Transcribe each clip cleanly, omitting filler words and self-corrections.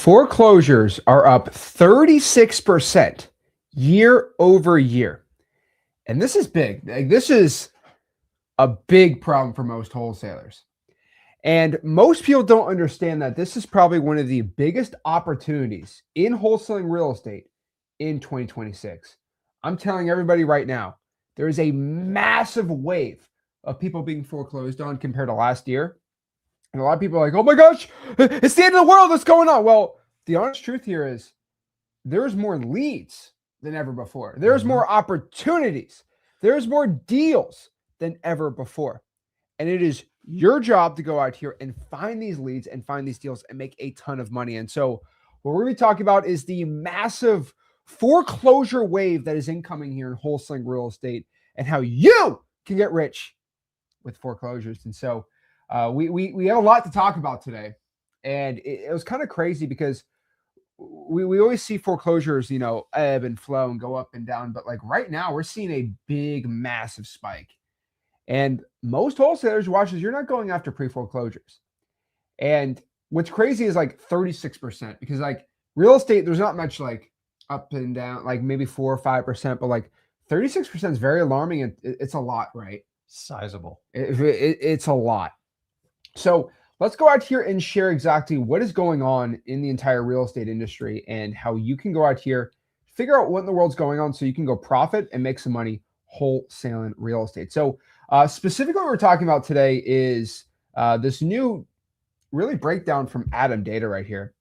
Foreclosures are up 36% year over year. And this is big. Like, this is a big problem for most wholesalers. And most people don't understand that this is probably one of the biggest opportunities in wholesaling real estate in 2026. I'm telling everybody right now, there is a massive wave of people being foreclosed on compared to last year. And a lot of people are like, oh my gosh, it's the end of the world. What's going on? Well, the honest truth here is there's more leads than ever before. There's more opportunities. There's more deals than ever before. And it is your job to go out here and find these leads and find these deals and make a ton of money. And so what we're going to be talking about is the massive foreclosure wave that is incoming here in wholesaling real estate and how you can get rich with foreclosures. And so we have a lot to talk about today. And it was kind of crazy because we always see foreclosures, ebb and flow and go up and down. But like right now, we're seeing a big, massive spike. And most wholesalers, watches, you're not going after pre-foreclosures. And what's crazy is like 36%, because like real estate, there's not much like up and down, like maybe 4 or 5%, but like 36% is very alarming. And it's a lot, right? Sizable. It's a lot. So let's go out here and share exactly what is going on in the entire real estate industry and how you can go out here, figure out what in the world's going on so you can go profit and make some money wholesaling real estate. So specifically what we're talking about today is this new really breakdown from Adam data right here,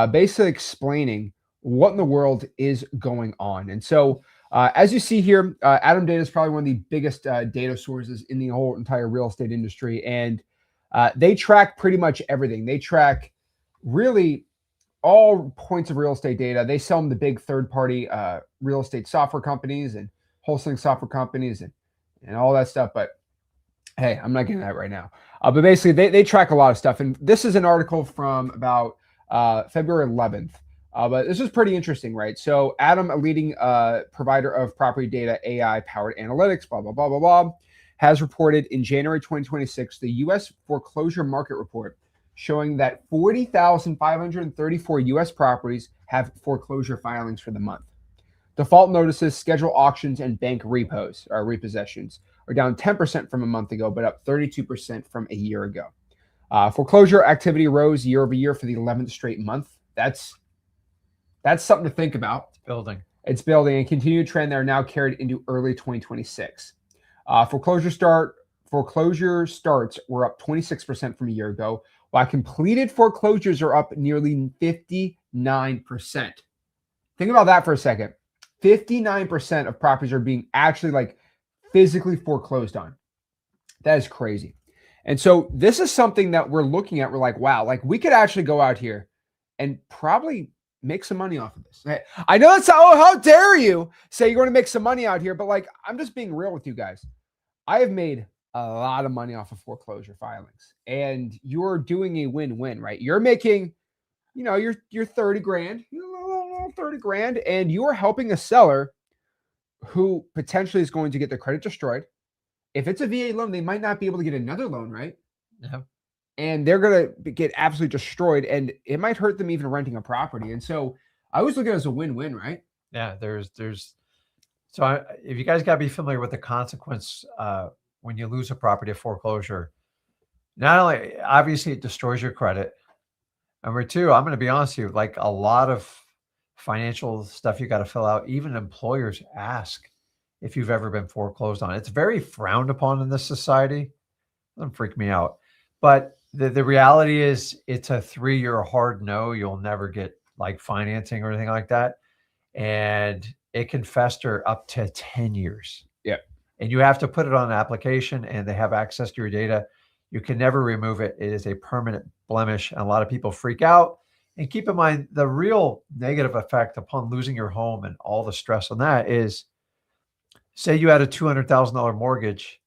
basically explaining what in the world is going on. And so as you see here, Adam data is probably one of the biggest data sources in the whole entire real estate industry. And they track pretty much everything. They track really all points of real estate data. They sell them to big third-party real estate software companies and wholesaling software companies and all that stuff. But hey, I'm not getting that right now. But basically, they track a lot of stuff. And this is an article from about February 11th. But this is pretty interesting, right? So Adam, a leading provider of property data, AI-powered analytics, blah, blah, blah, blah, blah, has reported in January 2026, the U.S. foreclosure market report showing that 40,534 U.S. properties have foreclosure filings for the month. Default notices, scheduled auctions, and bank repos or repossessions are down 10% from a month ago, but up 32% from a year ago. Foreclosure activity rose year over year for the 11th straight month. That's something to think about. It's building and continued trend that are now carried into early 2026. Foreclosure starts were up 26% from a year ago, while completed foreclosures are up nearly 59%. Think about that for a second. 59% of properties are being actually like physically foreclosed on. That is crazy. And so this is something that we're looking at. We're like, wow, like we could actually go out here and probably make some money off of this. I know that's how dare you say you're going to make some money out here, but like, I'm just being real with you guys. I have made a lot of money off of foreclosure filings, and you're doing a win-win, right? You're making, you're 30 grand, 30 grand, and you are helping a seller who potentially is going to get their credit destroyed. If it's a VA loan, they might not be able to get another loan, right? Yeah. And they're going to get absolutely destroyed, and it might hurt them even renting a property. And so I always look at it as a win-win, right? Yeah, so if you guys got to be familiar with the consequence when you lose a property of foreclosure, not only obviously it destroys your credit. Number two, I'm going to be honest with you, like a lot of financial stuff you got to fill out. Even employers ask if you've ever been foreclosed on. It's very frowned upon in this society. It doesn't freak me out. But the reality is it's a 3-year hard no. You'll never get like financing or anything like that. And it can fester up to 10 years. Yeah. And you have to put it on an application and they have access to your data. You can never remove it. It is a permanent blemish. And a lot of people freak out. And keep in mind, the real negative effect upon losing your home and all the stress on that is, say you had a $200,000 mortgage,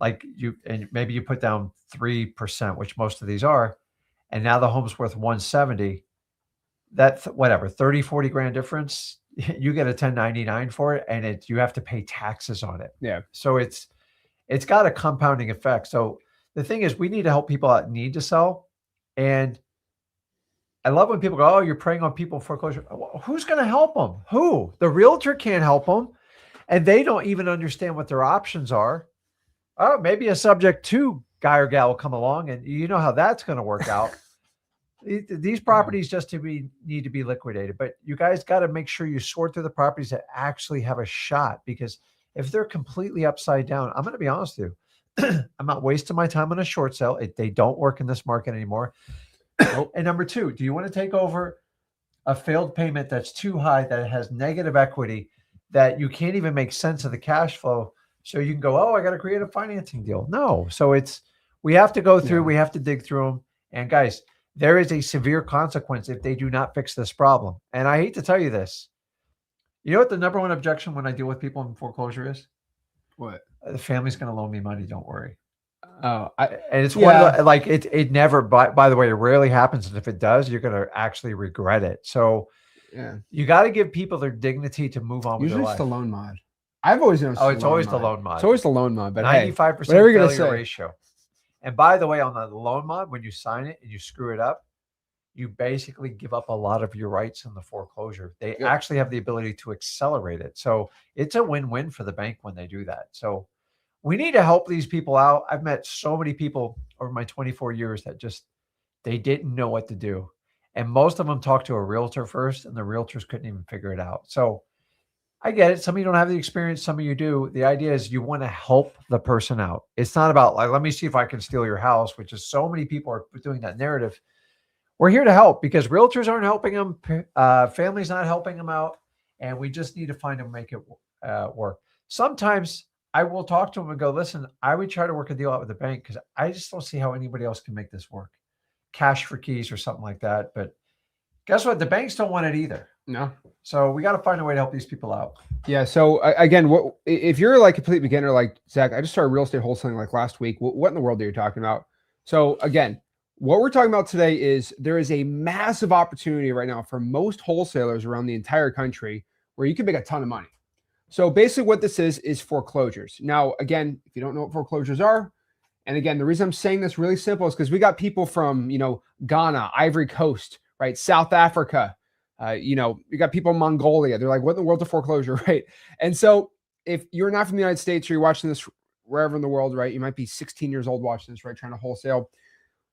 and maybe you put down 3%, which most of these are, and now the home's worth 170. That whatever 30, 40 grand difference, you get a 1099 for it, and you have to pay taxes on it. Yeah. So it's got a compounding effect. So the thing is, we need to help people that need to sell, and I love when people go, "Oh, you're preying on people in foreclosure." Well, who's going to help them? Who? The realtor can't help them, and they don't even understand what their options are. Oh, maybe a subject to guy or gal will come along, and you know how that's going to work out. These properties just need to be liquidated, but you guys got to make sure you sort through the properties that actually have a shot, because if they're completely upside down, I'm going to be honest with you, I'm not wasting my time on a short sale. They don't work in this market anymore. And number two, do you want to take over a failed payment that's too high, that has negative equity, that you can't even make sense of the cash flow, so you can go, oh, I got to create a financing deal? No. So we have to go through, we have to dig through them. And guys, there is a severe consequence if they do not fix this problem. And I hate to tell you this. You know what the number one objection when I deal with people in foreclosure is? What? The family's going to loan me money. Don't worry. Oh, and it's one of the, like, it never, by the way, it rarely happens. And if it does, you're going to actually regret it. So you got to give people their dignity to move on with their life. Usually it's the loan mod. I've always known. Oh, it's always the loan mod. It's always the loan mod, but 95% failure ratio. And by the way, on the loan mod, when you sign it and you screw it up, you basically give up a lot of your rights in the foreclosure. They actually have the ability to accelerate it. So it's a win-win for the bank when they do that. So we need to help these people out. I've met so many people over my 24 years that just, they didn't know what to do. And most of them talked to a realtor first, and the realtors couldn't even figure it out. So I get it. Some of you don't have the experience. Some of you do. The idea is you want to help the person out. It's not about, like, let me see if I can steal your house, which is so many people are doing that narrative. We're here to help because realtors aren't helping them. Families not helping them out. And we just need to find and make it work. Sometimes I will talk to them and go, listen, I would try to work a deal out with the bank because I just don't see how anybody else can make this work. Cash for keys or something like that. But guess what? The banks don't want it either. No. So we got to find a way to help these people out. Yeah. So again, what if you're like a complete beginner, like Zach? I just started real estate wholesaling like last week. What in the world are you talking about? So again, what we're talking about today is there is a massive opportunity right now for most wholesalers around the entire country where you can make a ton of money. So basically what this is foreclosures. Now, again, if you don't know what foreclosures are, and again, the reason I'm saying this really simple is because we got people from, Ghana, Ivory Coast, right? South Africa, we got people in Mongolia. They're like, what in the world's a foreclosure, right? And so if you're not from the United States or you're watching this wherever in the world, right? You might be 16 years old watching this, right? Trying to wholesale.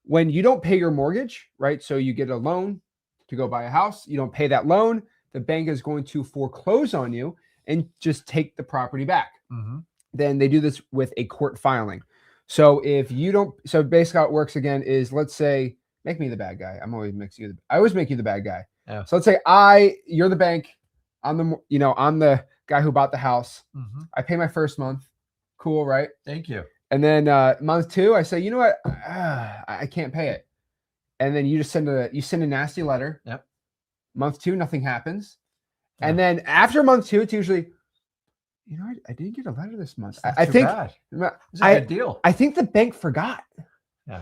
When you don't pay your mortgage, right? So you get a loan to go buy a house. You don't pay that loan. The bank is going to foreclose on you and just take the property back. Mm-hmm. Then they do this with a court filing. So if you don't, so basically how it works again is, let's say, make me the bad guy. I always make you the bad guy. Yeah. So let's say you're the bank. I'm the guy who bought the house. Mm-hmm. I pay my first month. Cool, right? Thank you. And then month two, I say, you know what? I can't pay it. And then you just send a nasty letter. Yep. Month two, nothing happens. Yeah. And then after month two, it's usually, I didn't get a letter this month. I think it's a good deal. I think the bank forgot. Yeah.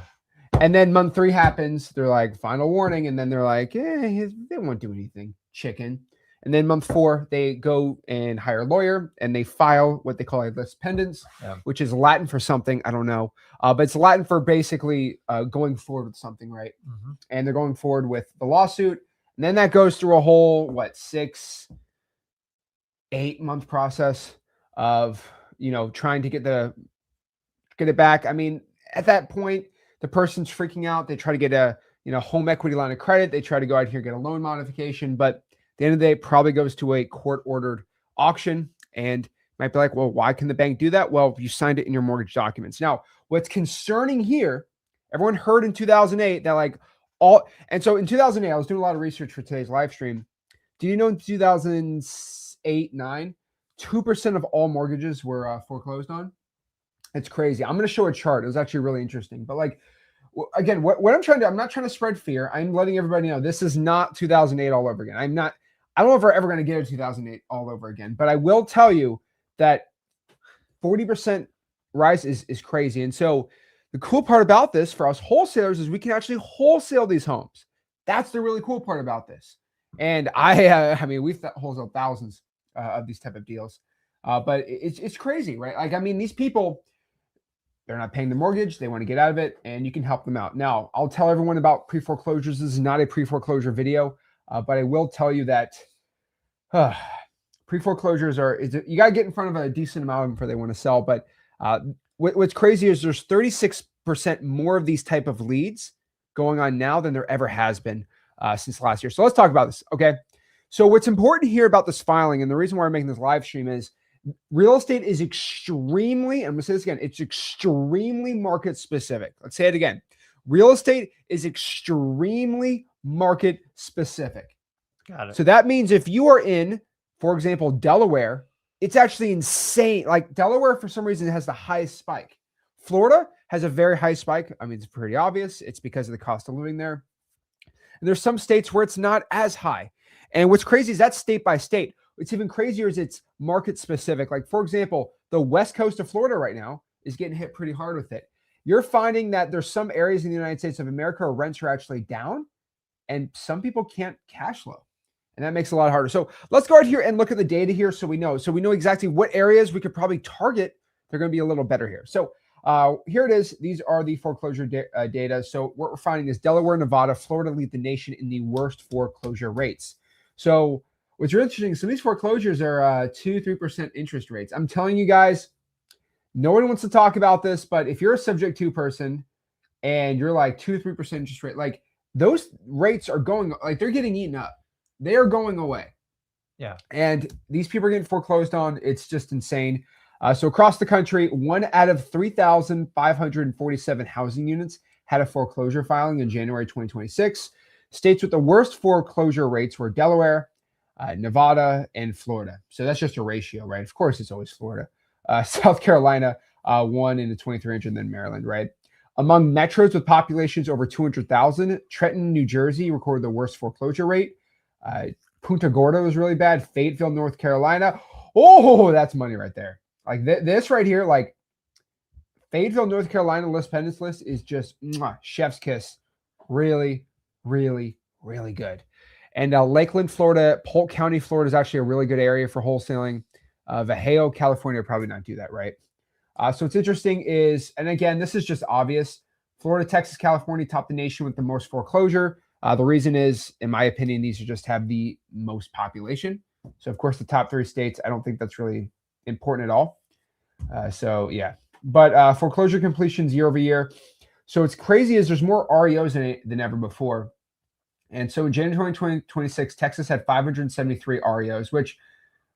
And then month three happens. They're like, final warning. And then they're like, they won't do anything. Chicken. And then month four, they go and hire a lawyer and they file what they call a lis pendens, which is Latin for something. I don't know. But it's Latin for basically going forward with something, right? Mm-hmm. And they're going forward with the lawsuit. And then that goes through a whole, 6-8 month process of, trying to get it back. I mean, at that point, the person's freaking out. They try to get a, home equity line of credit. They try to go out here and get a loan modification. But at the end of the day, it probably goes to a court-ordered auction. And might be like, well, why can the bank do that? Well, you signed it in your mortgage documents. Now, what's concerning here, everyone heard in 2008 that and so in 2008, I was doing a lot of research for today's live stream. Do you know in 2008-9, 2% of all mortgages were foreclosed on? It's crazy. I'm going to show a chart. It was actually really interesting. But again, what I'm trying to do, I'm not trying to spread fear. I'm letting everybody know this is not 2008 all over again. I don't know if we're ever going to get a 2008 all over again, but I will tell you that 40% rise is crazy. And so the cool part about this for us wholesalers is we can actually wholesale these homes. That's the really cool part about this. And we've wholesaled thousands of these type of deals, but it's crazy, right? These people, They're not paying the mortgage. They want to get out of it, and you can help them out. Now, I'll tell everyone about pre-foreclosures. This is not a pre-foreclosure video, but I will tell you that pre-foreclosures you got to get in front of a decent amount of them before they want to sell. But what's crazy is there's 36% more of these type of leads going on now than there ever has been since last year. So let's talk about this. Okay. So what's important here about this filing, and the reason why we're making this live stream, is real estate is extremely, I'm going to say this again, it's extremely market specific. Let's say it again. Real estate is extremely market specific. Got it. So that means if you are in, for example, Delaware, it's actually insane. Like Delaware, for some reason, has the highest spike. Florida has a very high spike. I mean, it's pretty obvious. It's because of the cost of living there. And there's some states where it's not as high. And what's crazy is that's state by state. What's even crazier is it's market specific. Like, for example, the west coast of Florida right now is getting hit pretty hard with it. You're finding that there's some areas in the United States of America where rents are actually down, and some people can't cash flow. And that makes it a lot harder. So let's go out here and look at the data here so we know. So we know exactly what areas we could probably target. They're going to be a little better here. So here it is. These are the foreclosure data. So what we're finding is Delaware, Nevada, Florida lead the nation in the worst foreclosure rates. So what's really interesting, some of these foreclosures are 2-3% interest rates. I'm telling you guys, no one wants to talk about this, but if you're a subject to person and you're like 2-3% interest rate, like those rates are going, like they're getting eaten up. They are going away. Yeah. And these people are getting foreclosed on. It's just insane. So across the country, 1 out of 3,547 housing units had a foreclosure filing in January 2026. States with the worst foreclosure rates were Delaware, Nevada, and Florida. So that's just a ratio, right? Of course, it's always Florida. South Carolina, 1 in the 2,300, and then Maryland, right? Among metros with populations over 200,000, Trenton, New Jersey recorded the worst foreclosure rate. Punta Gorda was really bad. Fayetteville, North Carolina. Oh, that's money right there. Like this right here, like Fayetteville, North Carolina list pendants list is just chef's kiss. Really, really, really good. And Lakeland, Florida, Polk County, Florida is actually a really good area for wholesaling. Vallejo, California, probably not do that, right? So what's interesting is, and again, this is just obvious. Florida, Texas, California top the nation with the most foreclosure. The reason is, in my opinion, these just have the most population. So, of course, the top 3 states, I don't think that's really important at all. So, yeah. But foreclosure completions year over year. So, what's crazy is there's more REOs than ever before. And so, in January 2026, Texas had 573 REOs, which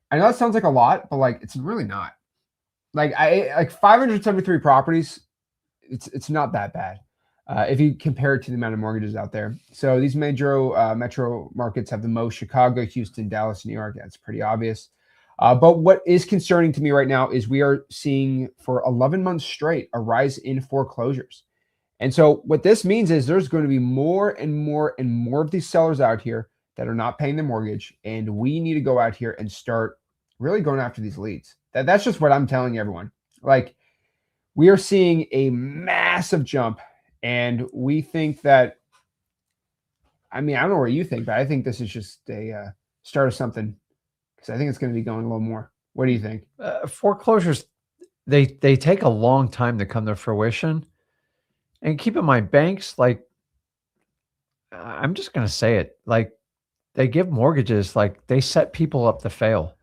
I know that sounds like a lot, but like it's really not. Like 573 properties, it's not that bad. If you compare it to the amount of mortgages out there. So these metro markets have the most: Chicago, Houston, Dallas, New York. That's pretty obvious. But what is concerning to me right now is we are seeing for 11 months straight a rise in foreclosures. And so what this means is there's going to be more and more and more of these sellers out here that are not paying the mortgage. And we need to go out here and start really going after these leads. That's just what I'm telling everyone. Like, we are seeing a massive jump. And we think that, I mean, I don't know what you think, but I think this is just a start of something, because I think it's going to be going a little more. What do you think? Foreclosures, they take a long time to come to fruition. And keep in mind, banks, like, I'm just going to say it, like, they give mortgages, like, they set people up to fail.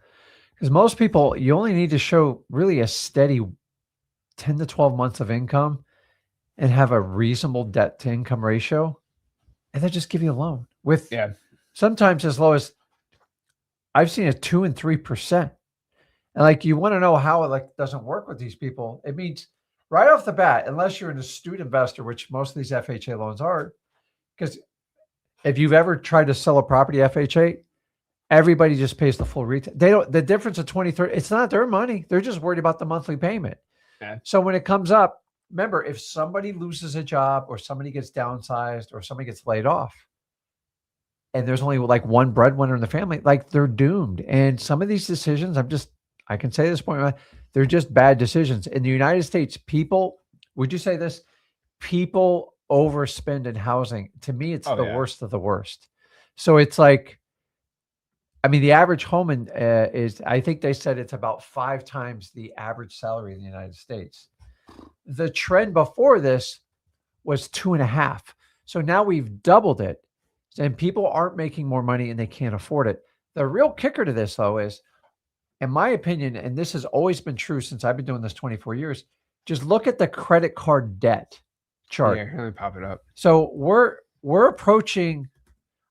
Because most people, you only need to show really a steady 10 to 12 months of income and have a reasonable debt to income ratio, and they'll just give you a loan with sometimes as low as, I've seen, 2 and 3%. And like, you want to know how it like doesn't work with these people. It means right off the bat, unless you're an astute investor, which most of these FHA loans are, because if you've ever tried to sell a property FHA, everybody just pays the full retail. They don't, the difference of 20, 30, it's not their money. They're just worried about the monthly payment. Yeah. So when it comes up, remember, if somebody loses a job or somebody gets downsized or somebody gets laid off and there's only like one breadwinner in the family, like, they're doomed. And some of these decisions, I can say this point, they're just bad decisions. In the United States, people, would you say this? People overspend in housing. To me, it's the worst of the worst. So it's like, I mean, the average home is, I think they said it's about 5 times the average salary in the United States. The trend before this was 2.5. So now we've doubled it, and people aren't making more money and they can't afford it. The real kicker to this, though, is, in my opinion, and this has always been true since I've been doing this 24 years, just look at the credit card debt chart. Yeah, let me pop it up. So we're approaching,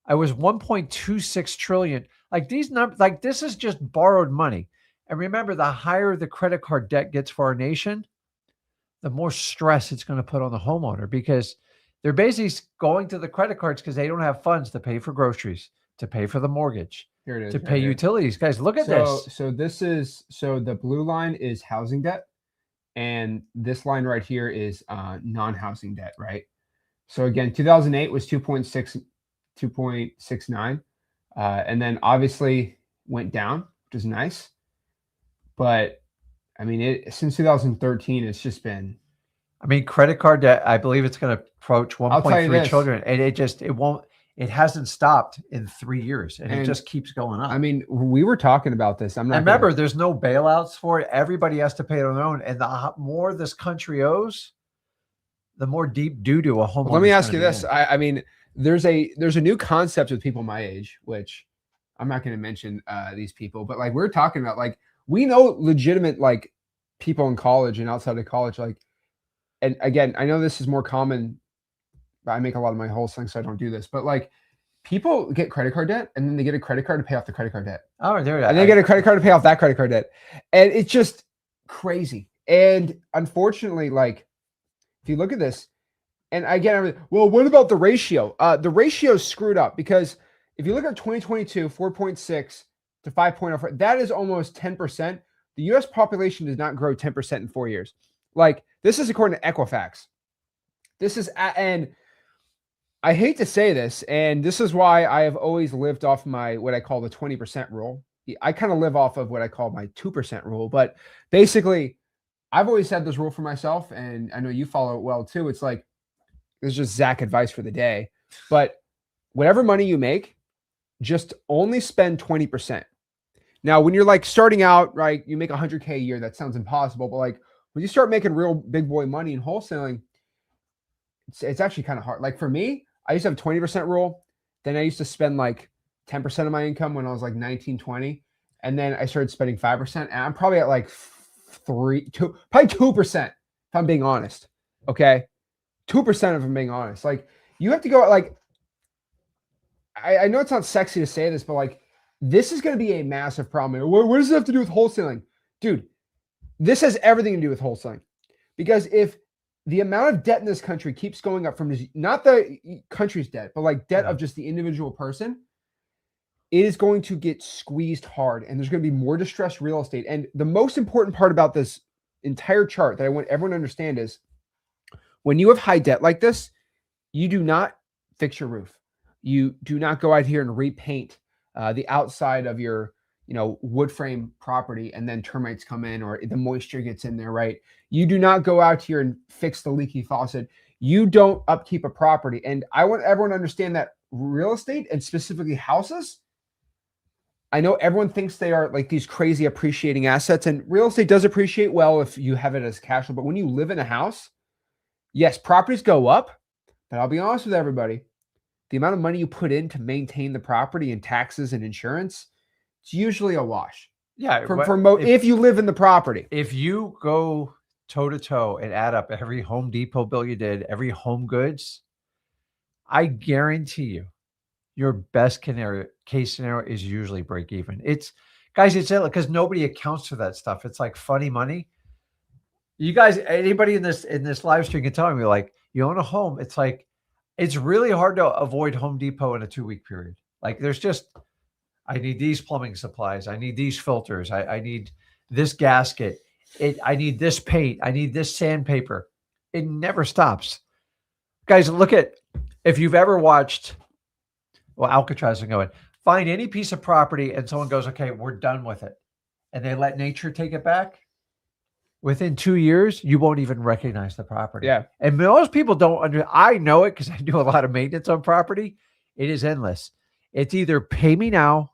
I was 1.26 trillion. Like these numbers, like this is just borrowed money. And remember, the higher the credit card debt gets for our nation, the more stress it's going to put on the homeowner, because they're basically going to the credit cards because they don't have funds to pay for groceries, to pay for the mortgage, Here it is. to pay utilities. Guys, look at this. So the blue line is housing debt, and this line right here is non-housing debt, right? So again, 2008 was 2.69, and then obviously went down, which is nice. But I mean, since 2013, it's just been. I mean, credit card debt, I believe it's going to approach 1.3 trillion, and it hasn't stopped in 3 years, and it just keeps going up. I mean, we were talking about this. Remember, there's no bailouts for it. Everybody has to pay it on their own, and the more this country owes, the more deep doo-doo a homeowner. Let me ask you this. I mean, there's a new concept with people my age, which I'm not going to mention these people, but like we're talking about, like we know legitimate like people in college and outside of college, like, and again, I know this is more common. I make a lot of my wholesaling, so I don't do this, but like people get credit card debt and then they get a credit card to pay off the credit card debt. Oh, there. And they get a credit card to pay off that credit card debt. And it's just crazy. And unfortunately, like if you look at this, and again, well, what about the ratio? The ratio is screwed up because if you look at 2022, 4.6 to 5.04, that is almost 10%. The US population does not grow 10% in 4 years. Like this is according to Equifax. This is, and I hate to say this, and this is why I have always lived off my, what I call the 20% rule. I kind of live off of what I call my 2% rule, but basically I've always had this rule for myself, and I know you follow it well too. It's like, this is just Zach advice for the day, but whatever money you make, just only spend 20%. Now, when you're like starting out, right, you make 100K a year. That sounds impossible, but like when you start making real big boy money in wholesaling, it's actually kind of hard. Like for me, I used to have a 20% rule. Then I used to spend like 10% of my income when I was like 19, 20. And then I started spending 5%. And I'm probably at like probably 2%, if I'm being honest. Okay. 2% if I'm being honest. Like you have to go like, I know it's not sexy to say this, but like, this is going to be a massive problem. What does it have to do with wholesaling? Dude, this has everything to do with wholesaling. Because if the amount of debt in this country keeps going up from not the country's debt, but like debt of just the individual person, it is going to get squeezed hard. And there's going to be more distressed real estate. And the most important part about this entire chart that I want everyone to understand is when you have high debt like this, you do not fix your roof. You do not go out here and repaint the outside of your, wood frame property and then termites come in or the moisture gets in there, right? You do not go out here and fix the leaky faucet. You don't upkeep a property. And I want everyone to understand that real estate and specifically houses, I know everyone thinks they are like these crazy appreciating assets, and real estate does appreciate well if you have it as cash flow. But when you live in a house, yes, properties go up, but I'll be honest with everybody. The amount of money you put in to maintain the property and taxes and insurance, it's usually a wash. Yeah. If you live in the property. If you go toe to toe and add up every Home Depot bill you did, every Home Goods, I guarantee you your best case scenario is usually break even. It's because nobody accounts for that stuff. It's like funny money. You guys, anybody in this live stream can tell me, like, you own a home. It's like, it's really hard to avoid Home Depot in a 2-week period. Like there's just, I need these plumbing supplies. I need these filters. I need this gasket. I need this paint. I need this sandpaper. It never stops. Guys, look at, if you've ever watched, well, Alcatraz is going, find any piece of property and someone goes, okay, we're done with it. And they let nature take it back. Within 2 years, you won't even recognize the property. Yeah. And most people I know it because I do a lot of maintenance on property. It is endless. It's either pay me now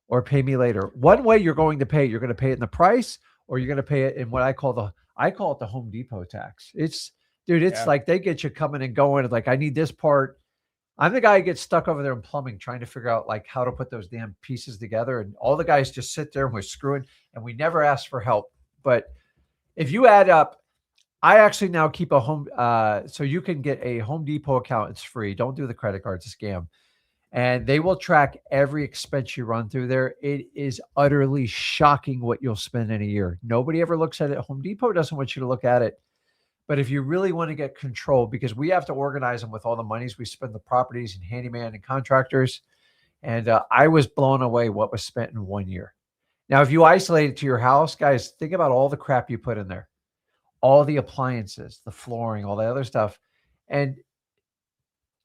or pay me later. One way you're going to pay it in the price, or you're going to pay it in what I call I call it the Home Depot tax. Dude, it's Yeah. like they get you coming and going. Like, I need this part. I'm the guy who gets stuck over there in plumbing trying to figure out like how to put those damn pieces together. And all the guys just sit there and we're screwing and we never ask for help. But if you add up, I actually now keep a home, so you can get a Home Depot account. It's free. Don't do the credit card. It's a scam. And they will track every expense you run through there. It is utterly shocking what you'll spend in a year. Nobody ever looks at it. Home Depot doesn't want you to look at it. But if you really want to get control, because we have to organize them with all the monies we spend the properties and handyman and contractors. And I was blown away what was spent in 1 year. Now, if you isolate it to your house, guys, think about all the crap you put in there, all the appliances, the flooring, all the other stuff. And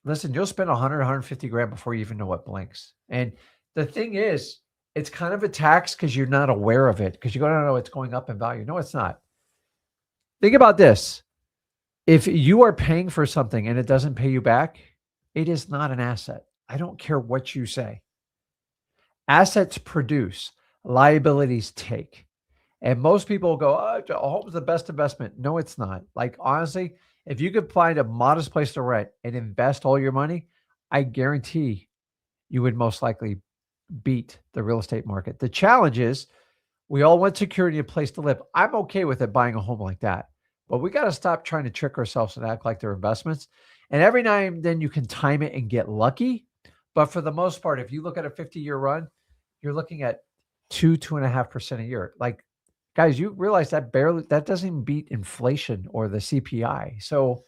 listen, you'll spend 100, 150 grand before you even know what blinks. And the thing is, it's kind of a tax because you're not aware of it, because you don't know it's going up in value. No, it's not. Think about this. If you are paying for something and it doesn't pay you back, it is not an asset. I don't care what you say. Assets produce, liabilities take. And most people go, oh, a home's the best investment. No, it's not. Like, honestly, if you could find a modest place to rent and invest all your money, I guarantee you would most likely beat the real estate market. The challenge is we all want security, a place to live. I'm okay with it buying a home like that, but we got to stop trying to trick ourselves and act like they're investments. And every now and then you can time it and get lucky. But for the most part, if you look at a 50-year run, you're looking at 2.5% a year. Like, guys, you realize that doesn't even beat inflation or the CPI. So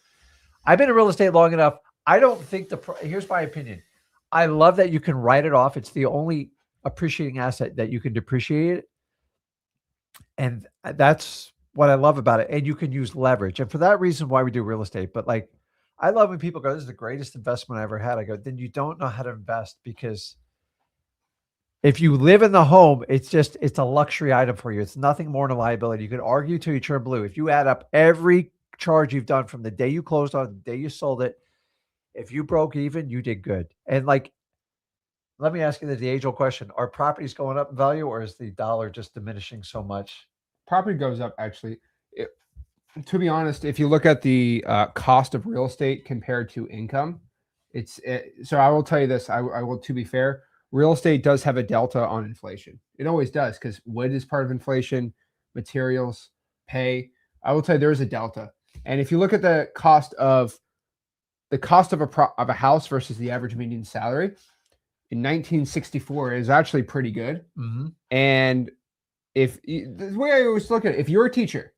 I've been in real estate long enough. I don't think here's my opinion. I love that you can write it off. It's the only appreciating asset that you can depreciate it. And that's what I love about it. And you can use leverage. And for that reason, why we do real estate. But like, I love when people go, this is the greatest investment I ever had. I go, then you don't know how to invest, because if you live in the home, it's a luxury item for you. It's nothing more than a liability. You could argue till you turn blue. If you add up every charge you've done from the day you closed on, the day you sold it, if you broke even, you did good. And like, let me ask you the age-old question. Are properties going up in value, or is the dollar just diminishing so much? Property goes up, actually. To be honest, if you look at the cost of real estate compared to income, so I will tell you this. I will, to be fair, real estate does have a delta on inflation. It always does, because wood is part of inflation, materials, pay. I will tell you there is a delta. And if you look at the cost of a house versus the average median salary in 1964 is actually pretty good. Mm-hmm. And the way I always look at it, if you're a teacher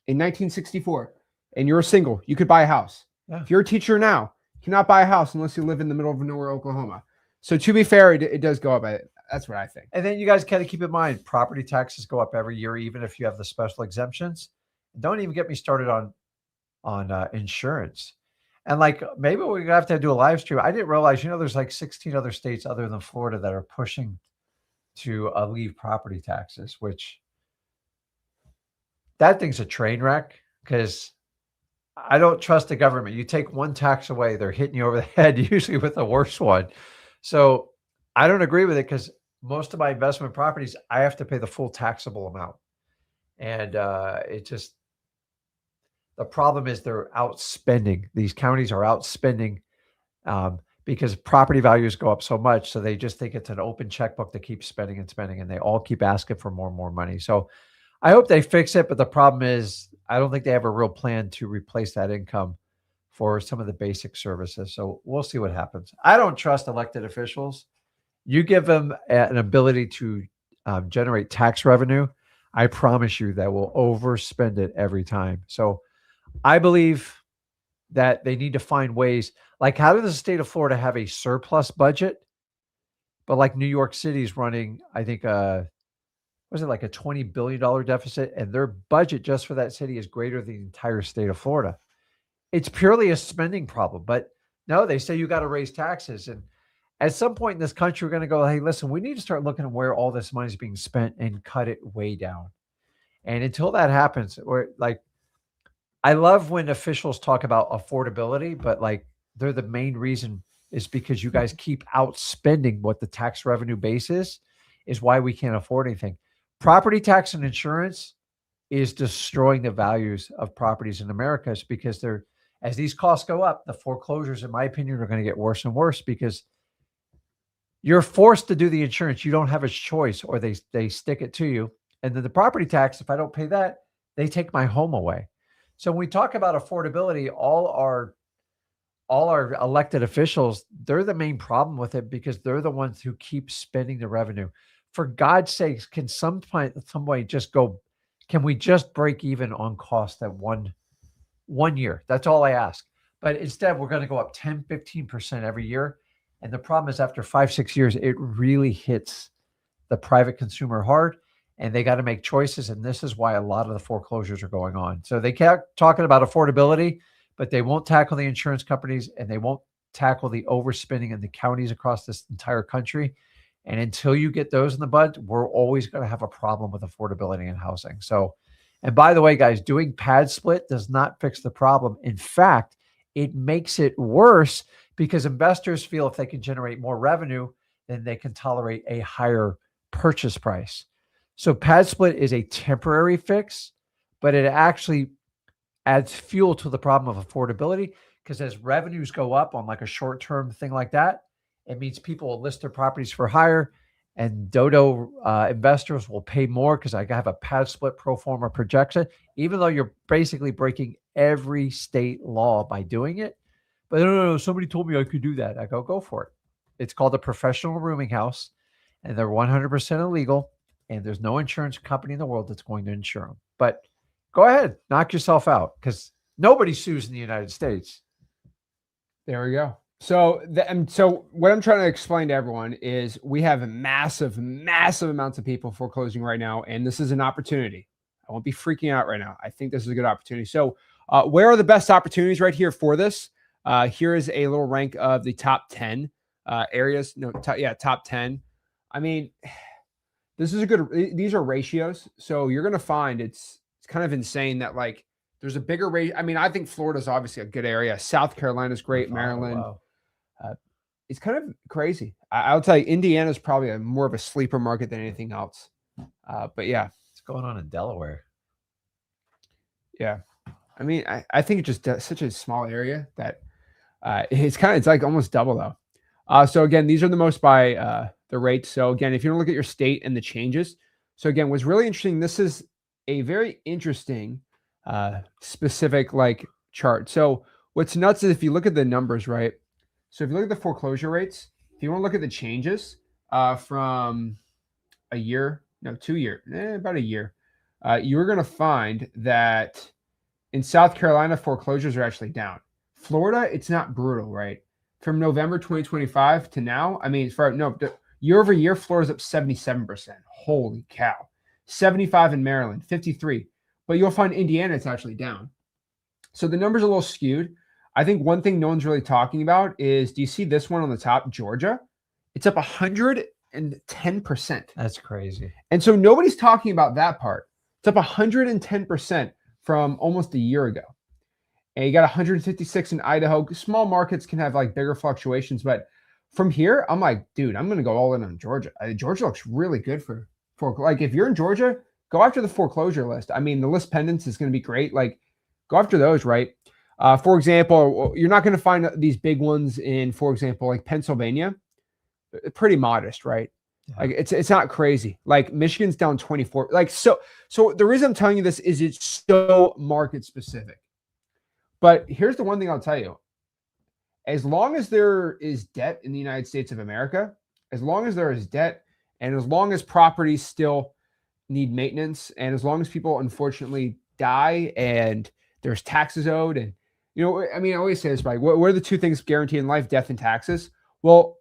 in 1964 and you're single, you could buy a house. Yeah. If you're a teacher now, you cannot buy a house unless you live in the middle of nowhere, Oklahoma. So to be fair, it does go up. That's what I think. And then you guys got to keep in mind, property taxes go up every year, even if you have the special exemptions. Don't even get me started on insurance. And like, maybe we're gonna have to do a live stream. I didn't realize, there's like 16 other states other than Florida that are pushing to leave property taxes, which that thing's a train wreck, because I don't trust the government. You take one tax away, they're hitting you over the head, usually with the worst one. So I don't agree with it, because most of my investment properties, I have to pay the full taxable amount. And the problem is they're outspending. These counties are outspending because property values go up so much. So they just think it's an open checkbook to keep spending and spending, and they all keep asking for more and more money. So I hope they fix it. But the problem is, I don't think they have a real plan to replace that income for some of the basic services. So we'll see what happens. I don't trust elected officials. You give them an ability to generate tax revenue, I promise you that will overspend it every time. So I believe that they need to find ways. Like, how does the state of Florida have a surplus budget, but like New York City's running, I think, was it like a $20 billion deficit? And their budget just for that city is greater than the entire state of Florida. It's purely a spending problem. But no, they say you got to raise taxes. And at some point in this country, we're going to go, hey, listen, we need to start looking at where all this money is being spent and cut it way down. And until that happens, we're like, I love when officials talk about affordability, but like, they're the main reason is because you guys keep outspending what the tax revenue base is why we can't afford anything. Property tax and insurance, is destroying the values of properties in America. Is because as these costs go up, the foreclosures, in my opinion, are going to get worse and worse because you're forced to do the insurance. You don't have a choice, or they stick it to you. And then the property tax, if I don't pay that, they take my home away. So when we talk about affordability, all our elected officials, they're the main problem with it because they're the ones who keep spending the revenue. For God's sakes, can somebody just go, can we just break even on cost at one year? That's all I ask. But instead, we're going to go up 10, 15% every year. And the problem is after 5, 6 years, it really hits the private consumer hard, and they got to make choices. And this is why a lot of the foreclosures are going on. So they kept talking about affordability, but they won't tackle the insurance companies, and they won't tackle the overspending in the counties across this entire country. And until you get those in the bud, we're always going to have a problem with affordability in housing. So, and by the way, guys, doing pad split does not fix the problem. In fact, it makes it worse because investors feel if they can generate more revenue, then they can tolerate a higher purchase price. So pad split is a temporary fix, but it actually adds fuel to the problem of affordability because as revenues go up on like a short-term thing like that, it means people will list their properties for higher, and dodo investors will pay more because I have a pad split pro forma projection, even though you're basically breaking every state law by doing it. But no, somebody told me I could do that. I go for it. It's called a professional rooming house, and they're 100% illegal, and there's no insurance company in the world that's going to insure them. But go ahead, knock yourself out because nobody sues in the United States. There we go. So what I'm trying to explain to everyone is we have massive amounts of people foreclosing right now, and this is an opportunity. I won't be freaking out right now. I think this is a good opportunity. So where are the best opportunities right here for this? Here is a little rank of the top 10 areas. No, top 10. I mean, this is these are ratios. So you're going to find it's kind of insane that like there's a bigger ratio. I mean, I think Florida's obviously a good area. South Carolina's great. Maryland. Wow. It's kind of crazy. I'll tell you, Indiana's probably more of a sleeper market than anything else. But yeah. What's going on in Delaware? Yeah. I mean, I think it's just such a small area that it's like almost double though. So again, these are the most by the rates. So again, if you want to look at your state and the changes. So again, what's really interesting, this is a very interesting specific like chart. So what's nuts is if you look at the numbers, right? So if you look at the foreclosure rates, if you want to look at the changes from a year, no, 2 years, about a year, you're going to find that in South Carolina, foreclosures are actually down. Florida, it's not brutal, right? From November 2025 to now, I mean, year over year, Florida's up 77%. Holy cow. 75 in Maryland, 53. But you'll find Indiana, it's actually down. So the numbers are a little skewed. I think one thing no one's really talking about is, do you see this one on the top, Georgia? It's up 110%. That's crazy. And so nobody's talking about that part. It's up 110% from almost a year ago. And you got 156 in Idaho. Small markets can have like bigger fluctuations, but from here, I'm like, dude, I'm going to go all in on Georgia. Georgia looks really good for like if you're in Georgia, go after the foreclosure list. I mean, the list pendants is going to be great. Like, go after those, right? For example, you're not going to find these big ones in, for example, like Pennsylvania. Pretty modest, right? Yeah. Like it's not crazy. Like Michigan's down 24. Like so the reason I'm telling you this is it's so market specific. But here's the one thing I'll tell you. As long as there is debt in the United States of America, as long as there is debt, and as long as properties still need maintenance, and as long as people unfortunately die and there's taxes owed, and you know, I mean, I always say this, right? What are the two things guaranteed in life? Death and taxes. Well,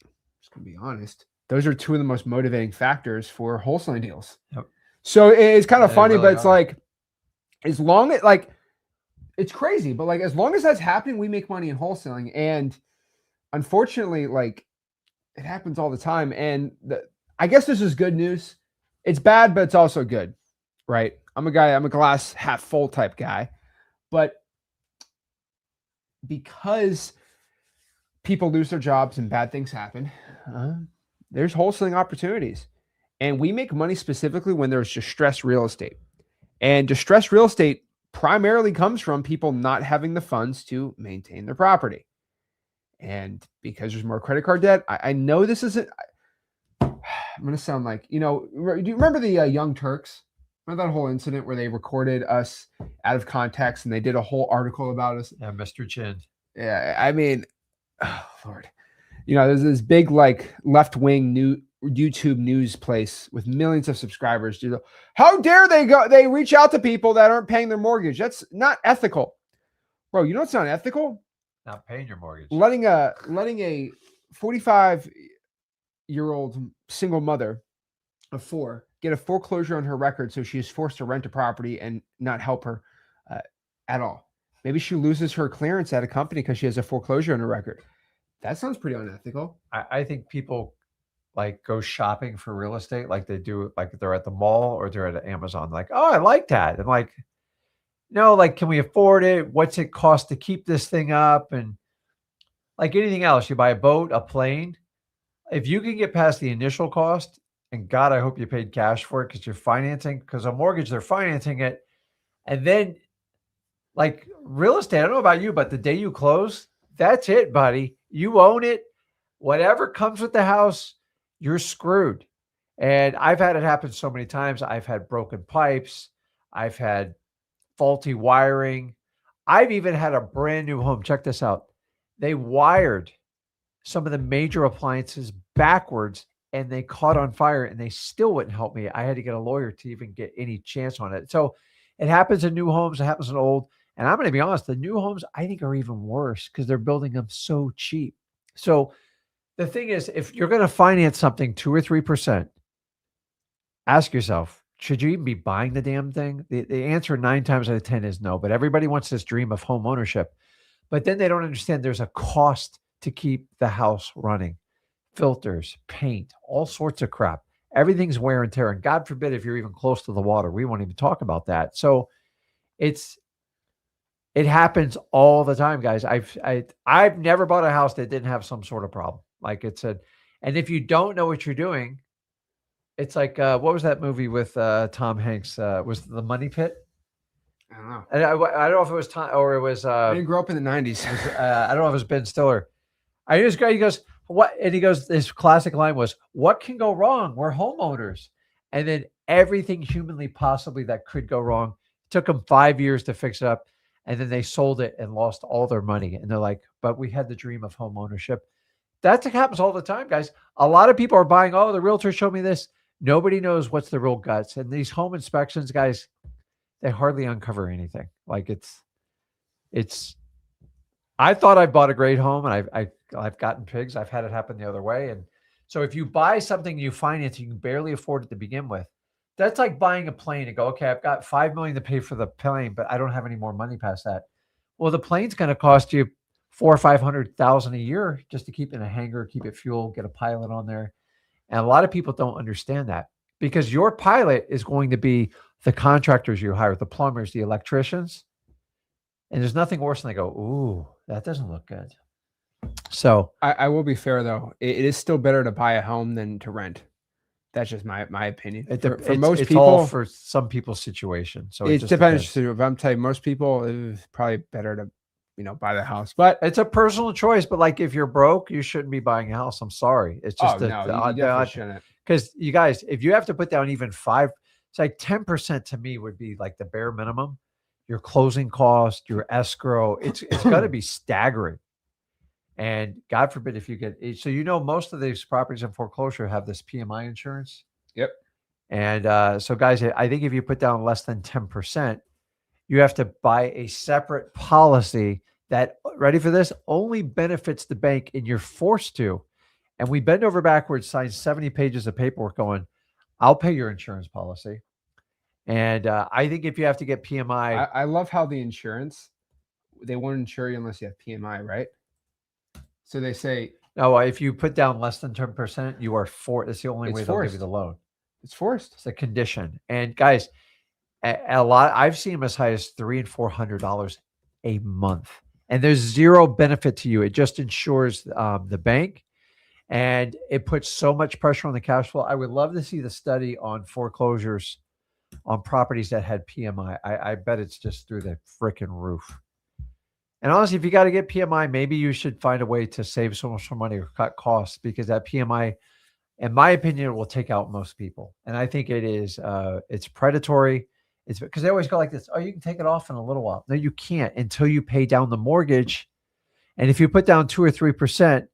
I'm just gonna be honest. Those are two of the most motivating factors for wholesaling deals. Yep. So it's kind of funny, really but it's like, as long as like, it's crazy, but like, as long as that's happening, we make money in wholesaling. And unfortunately, like it happens all the time. And I guess this is good news. It's bad, but it's also good, right? I'm a glass half full type guy, but because people lose their jobs and bad things happen, there's wholesaling opportunities. And we make money specifically when there's distressed real estate. And distressed real estate primarily comes from people not having the funds to maintain their property. And because there's more credit card debt, I know this isn't, I'm going to sound like, do you remember the Young Turks? Remember that whole incident where they recorded us out of context and they did a whole article about us? Yeah, Mr. Chin. Yeah, I mean, oh, Lord. There's this big like left-wing new YouTube news place with millions of subscribers. How dare they reach out to people that aren't paying their mortgage? That's not ethical. Bro, you know what's not ethical? Not paying your mortgage. Letting a 45-year-old single mother of 4 get a foreclosure on her record, so she is forced to rent a property and not help her at all. Maybe she loses her clearance at a company because she has a foreclosure on her record. That sounds pretty unethical. I think people like go shopping for real estate like they do, like they're at the mall or they're at Amazon. Like, oh, I like that. And like, no, like, can we afford it? What's it cost to keep this thing up? And like anything else, you buy a boat, a plane. If you can get past the initial cost, and God, I hope you paid cash for it because you're financing, because a mortgage, they're financing it. And then like real estate, I don't know about you, but the day you close, that's it, buddy. You own it. Whatever comes with the house, you're screwed. And I've had it happen so many times. I've had broken pipes. I've had faulty wiring. I've even had a brand new home. Check this out. They wired some of the major appliances backwards and they caught on fire and they still wouldn't help me. I had to get a lawyer to even get any chance on it. So it happens in new homes. It happens in old. And I'm going to be honest, the new homes I think are even worse because they're building them so cheap. So the thing is, if you're going to finance something 2 or 3%, ask yourself, should you even be buying the damn thing? The answer 9 times out of 10 is no, but everybody wants this dream of home ownership. But then they don't understand there's a cost to keep the house running. Filters, paint, all sorts of crap. Everything's wear and tear. And God forbid if you're even close to the water, we won't even talk about that. So it happens all the time, guys. I've never bought a house that didn't have some sort of problem. Like it said, and if you don't know what you're doing, it's like, what was that movie with Tom Hanks? Was The Money Pit? I don't know. And I don't know if it was Tom or it was. I didn't grow up in the 90s. I don't know if it was Ben Stiller. He goes, what? And he goes, his classic line was, what can go wrong? We're homeowners. And then everything humanly possibly that could go wrong. It took them 5 years to fix it up. And then they sold it and lost all their money. And they're like, but we had the dream of home ownership. That happens all the time, guys. A lot of people are buying, oh, the realtor showed me this. Nobody knows what's the real guts. And these home inspections, guys, they hardly uncover anything. Like I thought I bought a great home and I've gotten pigs. I've had it happen the other way. And so if you buy something you finance, you can barely afford it to begin with. That's like buying a plane and go, okay, I've got $5 million to pay for the plane, but I don't have any more money past that. Well, the plane's going to cost you $400,000 or $500,000 a year just to keep in a hangar, keep it fuel, get a pilot on there. And a lot of people don't understand that because your pilot is going to be the contractors you hire, the plumbers, the electricians. And there's nothing worse than they go, ooh, that doesn't look good. So I will be fair though. It is still better to buy a home than to rent. That's just my opinion. For most people, all for some people's situation. So it depends. If I'm telling you, most people, it's probably better to, buy the house. But it's a personal choice. But like, if you're broke, you shouldn't be buying a house. I'm sorry. It's just you definitely shouldn't. Because you guys, if you have to put down even 5, it's like 10% to me would be like the bare minimum. Your closing cost, your escrow, it's got to be staggering. And God forbid if you get, so most of these properties in foreclosure have this PMI insurance. Yep. And so guys, I think if you put down less than 10%, you have to buy a separate policy that, ready for this, only benefits the bank and you're forced to. And we bend over backwards, sign 70 pages of paperwork going, I'll pay your insurance policy. And I think if you have to get PMI. I love how the insurance, they won't insure you unless you have PMI, right? So they say, no, if you put down less than 10%, you are forced. That's the only way they'll give you the loan. It's forced. It's a condition. And guys, a lot, I've seen them as high as $300 and $400 a month. And there's zero benefit to you. It just insures the bank. And it puts so much pressure on the cash flow. I would love to see the study on foreclosures on properties that had PMI. I bet it's just through the freaking roof. And honestly, if you got to get PMI, maybe you should find a way to save so much more money or cut costs, because that PMI, in my opinion, will take out most people. And I think it is, it's predatory. It's because they always go like this. Oh, you can take it off in a little while. No, you can't until you pay down the mortgage. And if you put down 2 or 3%,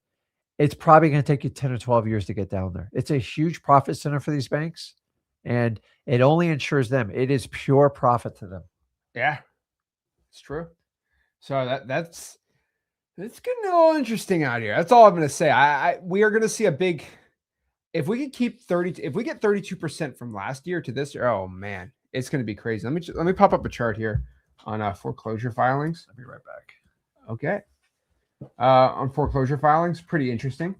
it's probably going to take you 10 or 12 years to get down there. It's a huge profit center for these banks, and it only insures them. It is pure profit to them. Yeah, it's true. So that's getting a little interesting out here. That's all I'm going to say. We are going to see a big, if we can keep 30, if we get 32% from last year to this year, oh man, it's going to be crazy. Let me pop up a chart here on foreclosure filings. I'll be right back. Okay. On foreclosure filings, pretty interesting.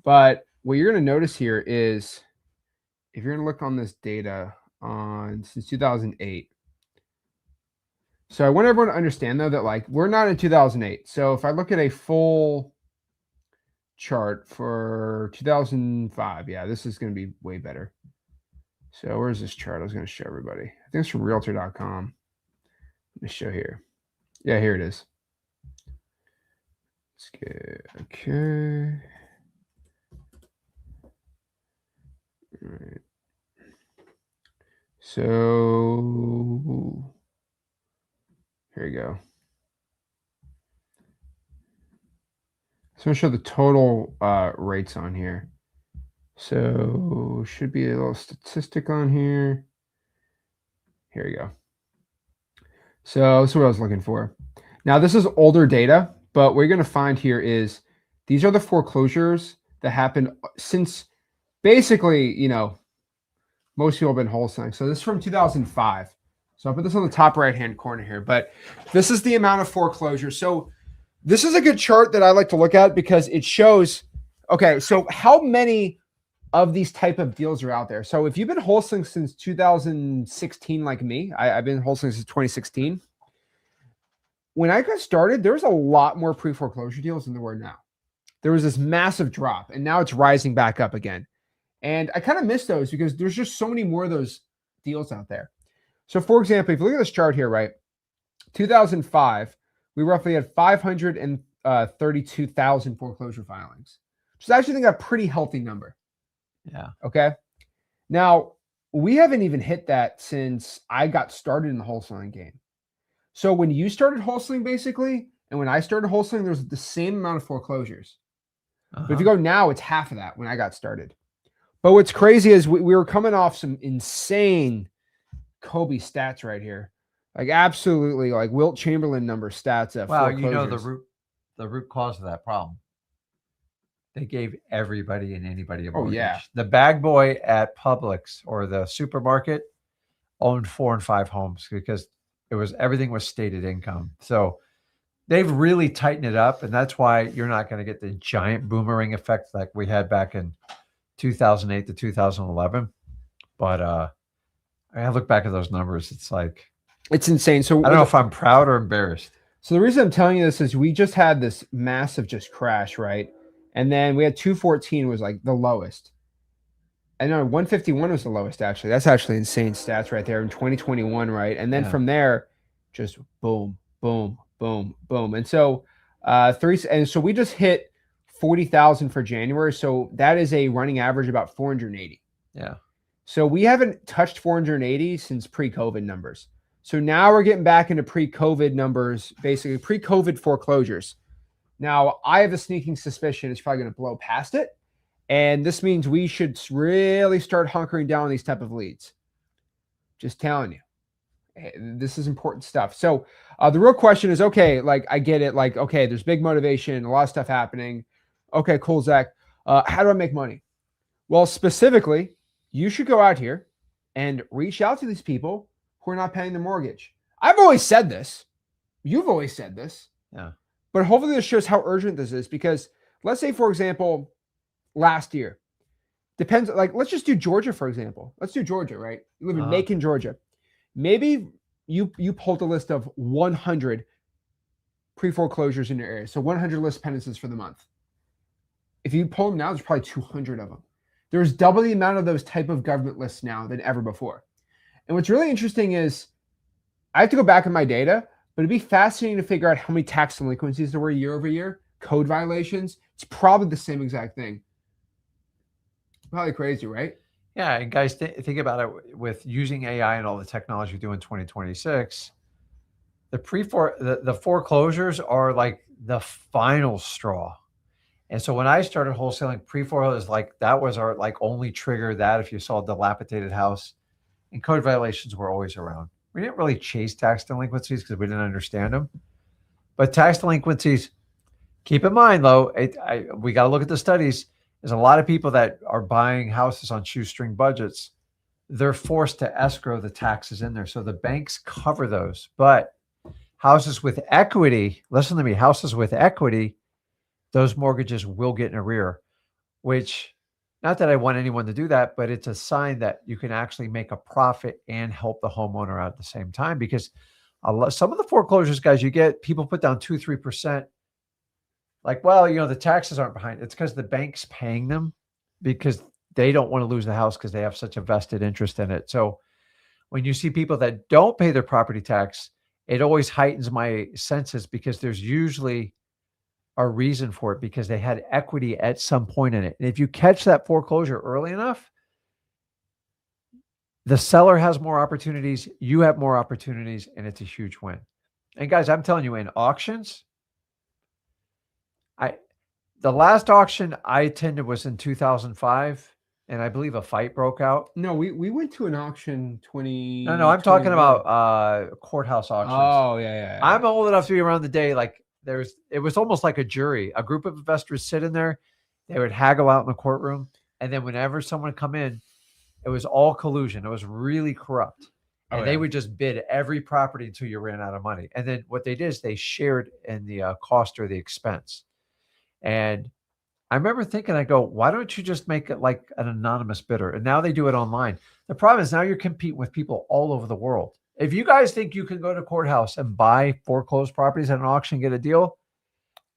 But what you're going to notice here is, if you're going to look on this data on since 2008. So I want everyone to understand though that like we're not in 2008. So if I look at a full chart for 2005, yeah, this is going to be way better. So where's this chart? I was going to show everybody. I think it's from realtor.com. Let me show here. Yeah, here it is. Let's get, okay. All right. So here you go. So I'm going to show the total rates on here. So should be a little statistic on here. Here you go. So that's what I was looking for. Now this is older data, but what you're going to find here is these are the foreclosures that happened since basically, you know, most people have been wholesaling. So this is from 2005. So I'll put this on the top right-hand corner here, but this is the amount of foreclosures. So this is a good chart that I like to look at because it shows, okay, so how many of these type of deals are out there. So if you've been wholesaling since 2016, like me, I've been wholesaling since 2016. When I got started, there was a lot more pre-foreclosure deals than there were now. There was this massive drop, and now it's rising back up again. And I kind of miss those because there's just so many more of those deals out there. So for example, if you look at this chart here, right, 2005, we roughly had 532,000 foreclosure filings, which is actually, I think, a pretty healthy number. Yeah. Okay. Now, we haven't even hit that since I got started in the wholesaling game. So when you started wholesaling, basically, and when I started wholesaling, there was the same amount of foreclosures. But if you go now, it's half of that when I got started. But what's crazy is we were coming off some insane Kobe stats right here. Like absolutely like Wilt Chamberlain number stats at Well, you know the root cause of that problem. They gave everybody and anybody a mortgage. Yeah. The bag boy at Publix or the supermarket owned 4 and 5 homes because everything was stated income. So they've really tightened it up, and that's why you're not going to get the giant boomerang effect like we had back in 2008 to 2011. But I look back at those numbers, it's like, it's insane. So I don't know if I'm proud or embarrassed. So the reason I'm telling you this is we just had this massive just crash, right? And then we had 214 was like the lowest. And no, 151 was the lowest, actually. That's actually insane stats right there in 2021, right? And then from there, just boom, boom, boom, boom. And so so we just hit 40,000 for January. So that is a running average about 480. Yeah. So we haven't touched 480 since pre-COVID numbers. So now we're getting back into pre-COVID numbers, basically pre-COVID foreclosures. Now, I have a sneaking suspicion it's probably going to blow past it. And this means we should really start hunkering down on these type of leads. Just telling you. This is important stuff. So the real question is, okay, like I get it. Like, okay, there's big motivation, a lot of stuff happening. Okay, cool, Zach. How do I make money? Well, specifically, you should go out here and reach out to these people who are not paying their mortgage. I've always said this. You've always said this. Yeah. But hopefully this shows how urgent this is because let's say, for example, last year, depends, like let's just do Georgia, for example. Let's do Georgia, right? You live in Macon, Georgia. Maybe you pulled a list of 100 pre-foreclosures in your area. So 100 list penances for the month. If you pull them now, there's probably 200 of them. There's double the amount of those type of government lists now than ever before. And what's really interesting is I have to go back in my data, but it'd be fascinating to figure out how many tax delinquencies there were year over year, code violations. It's probably the same exact thing. Probably crazy, right? Yeah, and guys, think about it with using AI and all the technology we do in 2026. The foreclosures are like the final straw. And so when I started wholesaling, pre-foreclosures, like that was our like only trigger, that if you saw a dilapidated house, and code violations were always around. We didn't really chase tax delinquencies because we didn't understand them. But tax delinquencies, keep in mind though, we got to look at the studies. There's a lot of people that are buying houses on shoestring budgets. They're forced to escrow the taxes in there. So the banks cover those. But houses with equity, listen to me, houses with equity, those mortgages will get in arrear, which, not that I want anyone to do that, but it's a sign that you can actually make a profit and help the homeowner out at the same time. Because some of the foreclosures, guys, you get people put down 2-3%. Like, well, the taxes aren't behind. It's because the bank's paying them because they don't want to lose the house because they have such a vested interest in it. So when you see people that don't pay their property tax, it always heightens my senses because there's usually a reason for it because they had equity at some point in it. And if you catch that foreclosure early enough, the seller has more opportunities, you have more opportunities, and it's a huge win. And guys, I'm telling you, in auctions, the last auction I attended was in 2005, and I believe a fight broke out. No, we went to an auction 20. No, I'm talking about courthouse auctions. Oh, yeah. I'm old enough to be around the day. Like it was almost like a jury. A group of investors sit in there, they would haggle out in the courtroom, and then whenever someone come in, it was all collusion. It was really corrupt. And they would just bid every property until you ran out of money. And then what they did is they shared in the cost or the expense. And I remember thinking, I go, why don't you just make it like an anonymous bidder? And now they do it online. The problem is now you're competing with people all over the world. If you guys think you can go to courthouse and buy foreclosed properties at an auction and get a deal,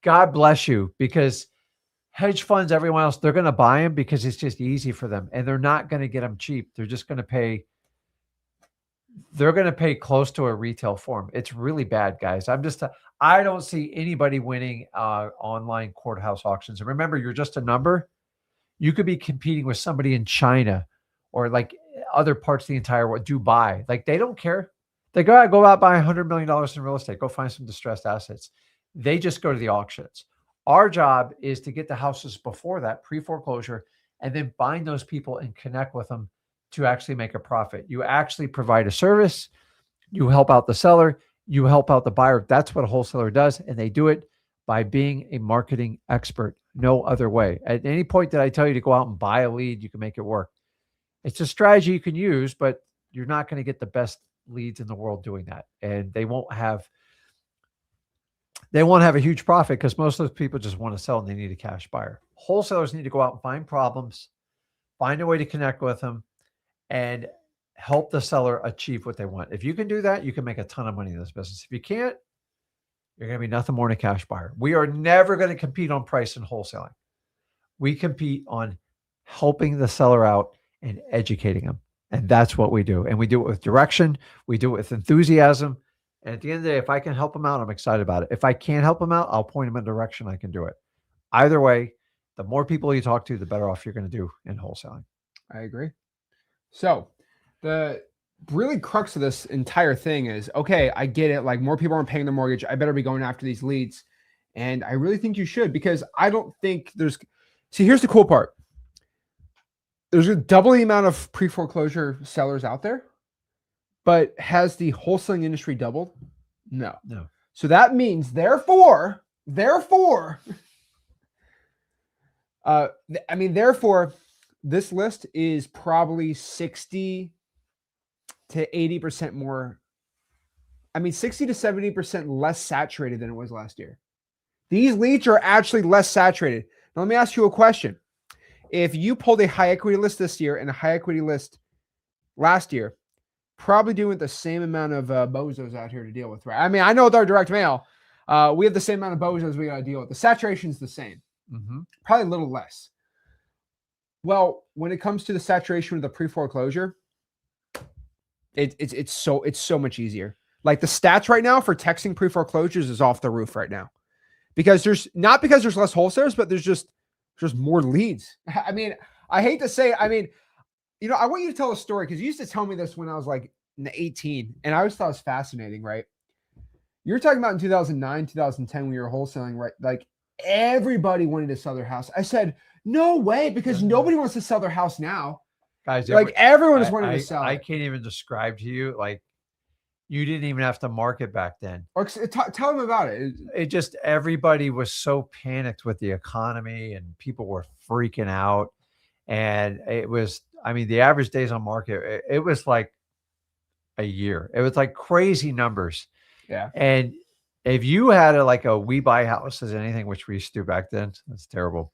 God bless you, because hedge funds, everyone else, they're going to buy them because it's just easy for them. And they're not going to get them cheap. They're just going to pay. They're going to pay close to a retail form. It's really bad, guys. I don't see anybody winning online courthouse auctions. And remember, you're just a number. You could be competing with somebody in China or like other parts of the entire world, Dubai. Like they don't care. They go out, buy $100 million in real estate, go find some distressed assets. They just go to the auctions. Our job is to get the houses before that, pre-foreclosure, and then bind those people and connect with them to actually make a profit. You actually provide a service. You help out the seller. You help out the buyer. That's what a wholesaler does. And they do it by being a marketing expert. No other way. At any point that I tell you to go out and buy a lead, you can make it work. It's a strategy you can use, but you're not going to get the best leads in the world doing that. And they won't have a huge profit because most of those people just want to sell and they need a cash buyer. Wholesalers need to go out and find problems, find a way to connect with them, and help the seller achieve what they want. If you can do that, you can make a ton of money in this business. If you can't, you're going to be nothing more than a cash buyer. We are never going to compete on price in wholesaling. We compete on helping the seller out and educating them. And that's what we do. And we do it with direction. We do it with enthusiasm. And at the end of the day, if I can help them out, I'm excited about it. If I can't help them out, I'll point them in a direction I can do it. Either way, the more people you talk to, the better off you're going to do in wholesaling. I agree. So the really crux of this entire thing is, okay, I get it. Like more people aren't paying their mortgage. I better be going after these leads. And I really think you should, because I don't think see, here's the cool part. There's a double the amount of pre-foreclosure sellers out there, but has the wholesaling industry doubled? No. So that means therefore, this list is probably 60 to 80% more. 60 to 70% less saturated than it was last year. These leads are actually less saturated. Now, let me ask you a question. If you pulled a high equity list this year and a high equity list last year, probably doing the same amount of bozos out here to deal with, right? I know with our direct mail, we have the same amount of bozos we got to deal with. The saturation is the same, probably a little less. Well, when it comes to the saturation of the pre-foreclosure, It's so much easier. Like the stats right now for texting pre-foreclosures is off the roof right now, because there's less wholesalers, but there's more leads. I mean, I hate to say, I mean, I want you to tell a story, because you used to tell me this when I was like 18, and I always thought it was fascinating, right? You were talking about in 2009, 2010 when you were wholesaling, right? Like everybody wanted to sell their house. I said, no way, because nobody wants to sell their house now. Guys, like everyone is wanting to sell. I can't even describe to you, like, you didn't even have to market back then. Or tell them about it. It just, everybody was so panicked with the economy and people were freaking out. And it was, I mean, the average days on market, it was like a year. It was like crazy numbers. Yeah. And if you had a we buy houses, anything, which we used to do back then, that's terrible.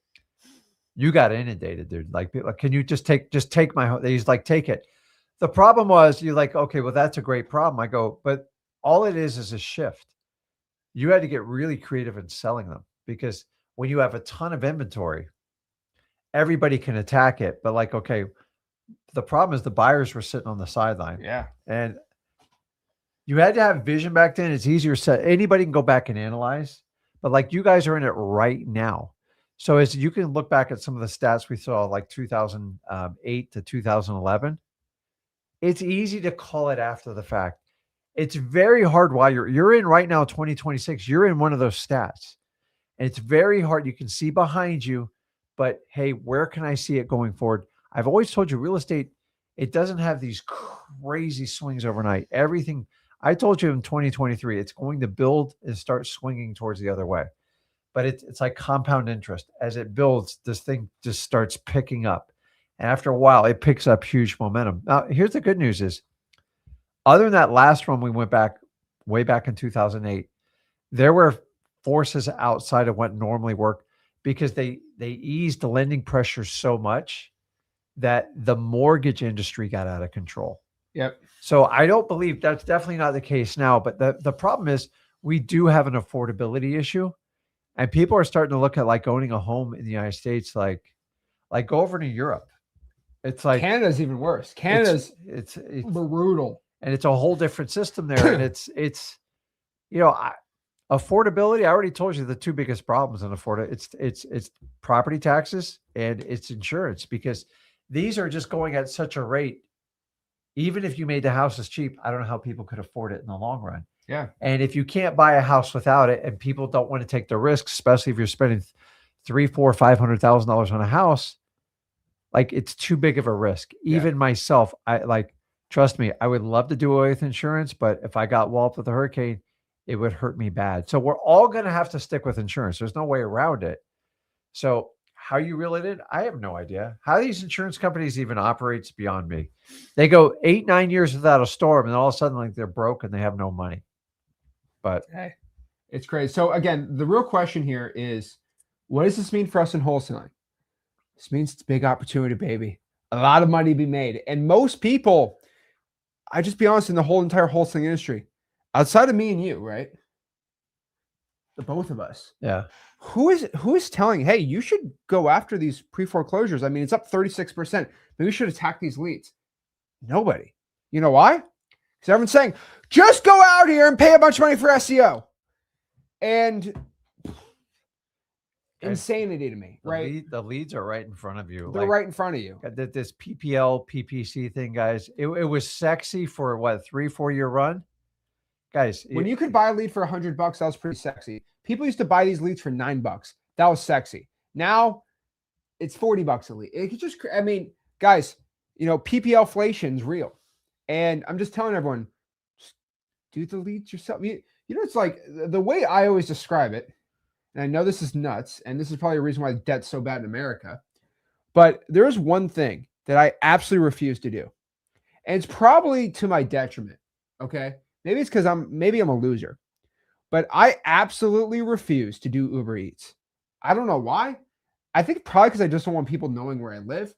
You got inundated, dude. Like, can you just take my home? They used take it. The problem was, you're like, okay, well, that's a great problem. I go, but all it is a shift. You had to get really creative in selling them, because when you have a ton of inventory, everybody can attack it. But okay, the problem is the buyers were sitting on the sideline. Yeah. And you had to have vision back then. It's easier said. Anybody can go back and analyze, but you guys are in it right now. So as you can look back at some of the stats we saw, 2008 to 2011, it's easy to call it after the fact. It's very hard while you're in right now, 2026, you're in one of those stats. And it's very hard. You can see behind you, but hey, where can I see it going forward? I've always told you, real estate, it doesn't have these crazy swings overnight. Everything, I told you in 2023, it's going to build and start swinging towards the other way. But it's like compound interest. As it builds, this thing just starts picking up. And after a while, it picks up huge momentum. Now, here's the good news is, other than that last run, we went back way back in 2008, there were forces outside of what normally work, because they eased the lending pressure so much that the mortgage industry got out of control. Yep. So I don't believe that's definitely not the case now. But the problem is, we do have an affordability issue, and people are starting to look at owning a home in the United States, like go over to Europe. It's like Canada's even worse. Canada's it's brutal, and it's a whole different system there. And it's affordability. I already told you the two biggest problems in affordability. It's property taxes and it's insurance, because these are just going at such a rate. Even if you made the houses cheap, I don't know how people could afford it in the long run. Yeah. And if you can't buy a house without it, and people don't want to take the risk, especially if you're spending $300,000, $400,000, $500,000 on a house, it's too big of a risk. Even myself, trust me, I would love to do away with insurance, but if I got walloped with a hurricane, it would hurt me bad. So we're all going to have to stick with insurance. There's no way around it. So how you reel it in, I have no idea. How these insurance companies even operates beyond me. They go 8-9 years without a storm, and all of a sudden, they're broke and they have no money. But hey, it's crazy. So again, the real question here is, what does this mean for us in wholesaling? This means it's a big opportunity, baby. A lot of money to be made. And most people, I just be honest, in the whole entire wholesaling industry, outside of me and you, right? The both of us. Yeah. Who is telling, hey, you should go after these pre-foreclosures? I mean, it's up 36%. Maybe we should attack these leads. Nobody. You know why? Because everyone's saying, just go out here and pay a bunch of money for SEO. And insanity to me, right? The leads are right in front of you. They're right in front of you. This PPL, PPC thing, guys, it was sexy for what, 3-4 year run? Guys, when you could buy a lead for $100, that was pretty sexy. People used to buy these leads for $9. That was sexy. Now it's $40 a lead. It could just, I mean, guys, PPL inflation's real. And I'm just telling everyone, just do the leads yourself. It's like the way I always describe it, and I know this is nuts, and this is probably a reason why debt's so bad in America, but there's one thing that I absolutely refuse to do. And it's probably to my detriment. Okay. Maybe it's because I'm a loser, but I absolutely refuse to do Uber Eats. I don't know why. I think probably because I just don't want people knowing where I live.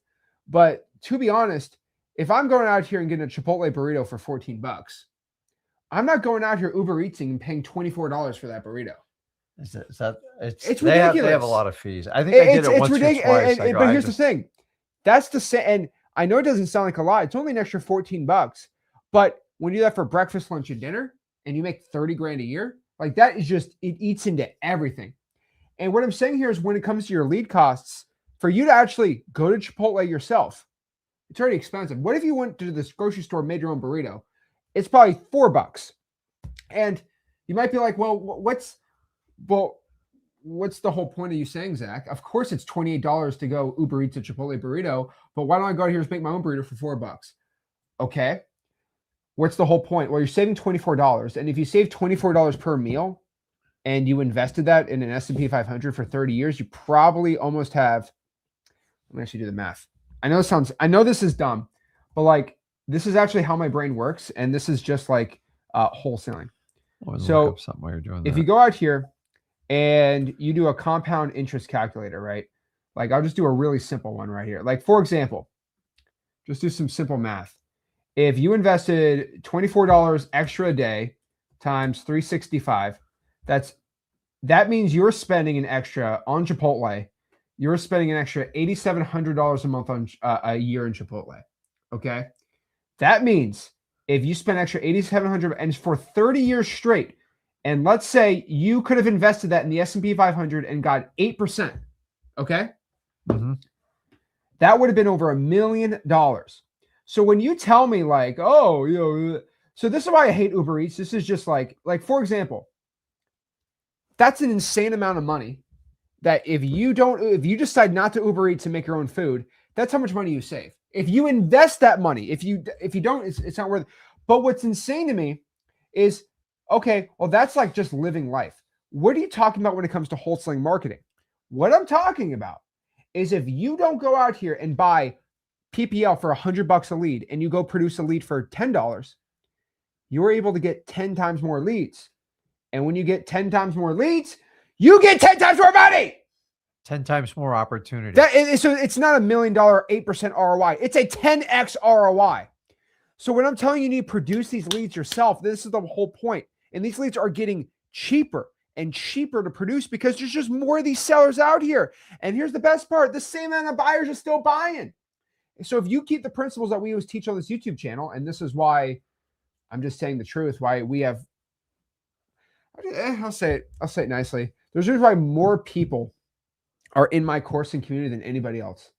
But to be honest, if I'm going out here and getting a Chipotle burrito for $14, I'm not going out here Uber Eating and paying $24 for that burrito. It's ridiculous. They have a lot of fees. I think I did it once or twice. But here's the thing. That's the same. And I know it doesn't sound like a lot. It's only an extra $14. But when you do that for breakfast, lunch, and dinner, and you make 30 grand a year, like that is just, it eats into everything. And what I'm saying here is when it comes to your lead costs, for you to actually go to Chipotle yourself, it's already expensive. What if you went to this grocery store, made your own burrito? It's probably $4. And you might be like, well, what's the whole point of you saying, Zach? Of course it's $28 to go Uber Eats a Chipotle burrito, but why don't I go out here and make my own burrito for $4? Okay. What's the whole point? Well, you're saving $24. And if you save $24 per meal and you invested that in an S&P 500 for 30 years, you probably almost have, let me actually do the math. I know this is dumb, but like, this is actually how my brain works. And this is just like wholesaling. So while you're doing if that. you go out here and you do a compound interest calculator, right? Like I'll just do a really simple one right here. Like for example, just do some simple math. If you invested $24 extra a day times 365, that means you're spending an extra on Chipotle. You're spending an extra $8,700 a month on a year in Chipotle. Okay. That means if you spend extra $8,700 and for 30 years straight, and let's say you could have invested that in the S&P 500 and got 8%. Okay. Mm-hmm. That would have been over $1 million. So when you tell me like, oh, so this is why I hate Uber Eats. This is just like for example, that's an insane amount of money that if you decide not to Uber Eats and make your own food, that's how much money you save. If you invest that money, if you don't, it's not worth it. But what's insane to me is, okay, well, that's like just living life. What are you talking about when it comes to wholesaling marketing? What I'm talking about is if you don't go out here and buy PPL for $100 a lead and you go produce a lead for $10, you're able to get 10 times more leads. And when you get 10 times more leads, you get 10 times more money. 10 times more opportunity. So it's not $1 million, 8% ROI. It's a 10x ROI. So when I'm telling you, you need to produce these leads yourself, this is the whole point. And these leads are getting cheaper and cheaper to produce because there's just more of these sellers out here. And here's the best part. The same amount of buyers are still buying. So if you keep the principles that we always teach on this YouTube channel, and this is why I'm just saying the truth, why we have, I'll say it nicely. There's a reason why more people are in my course and community than anybody else.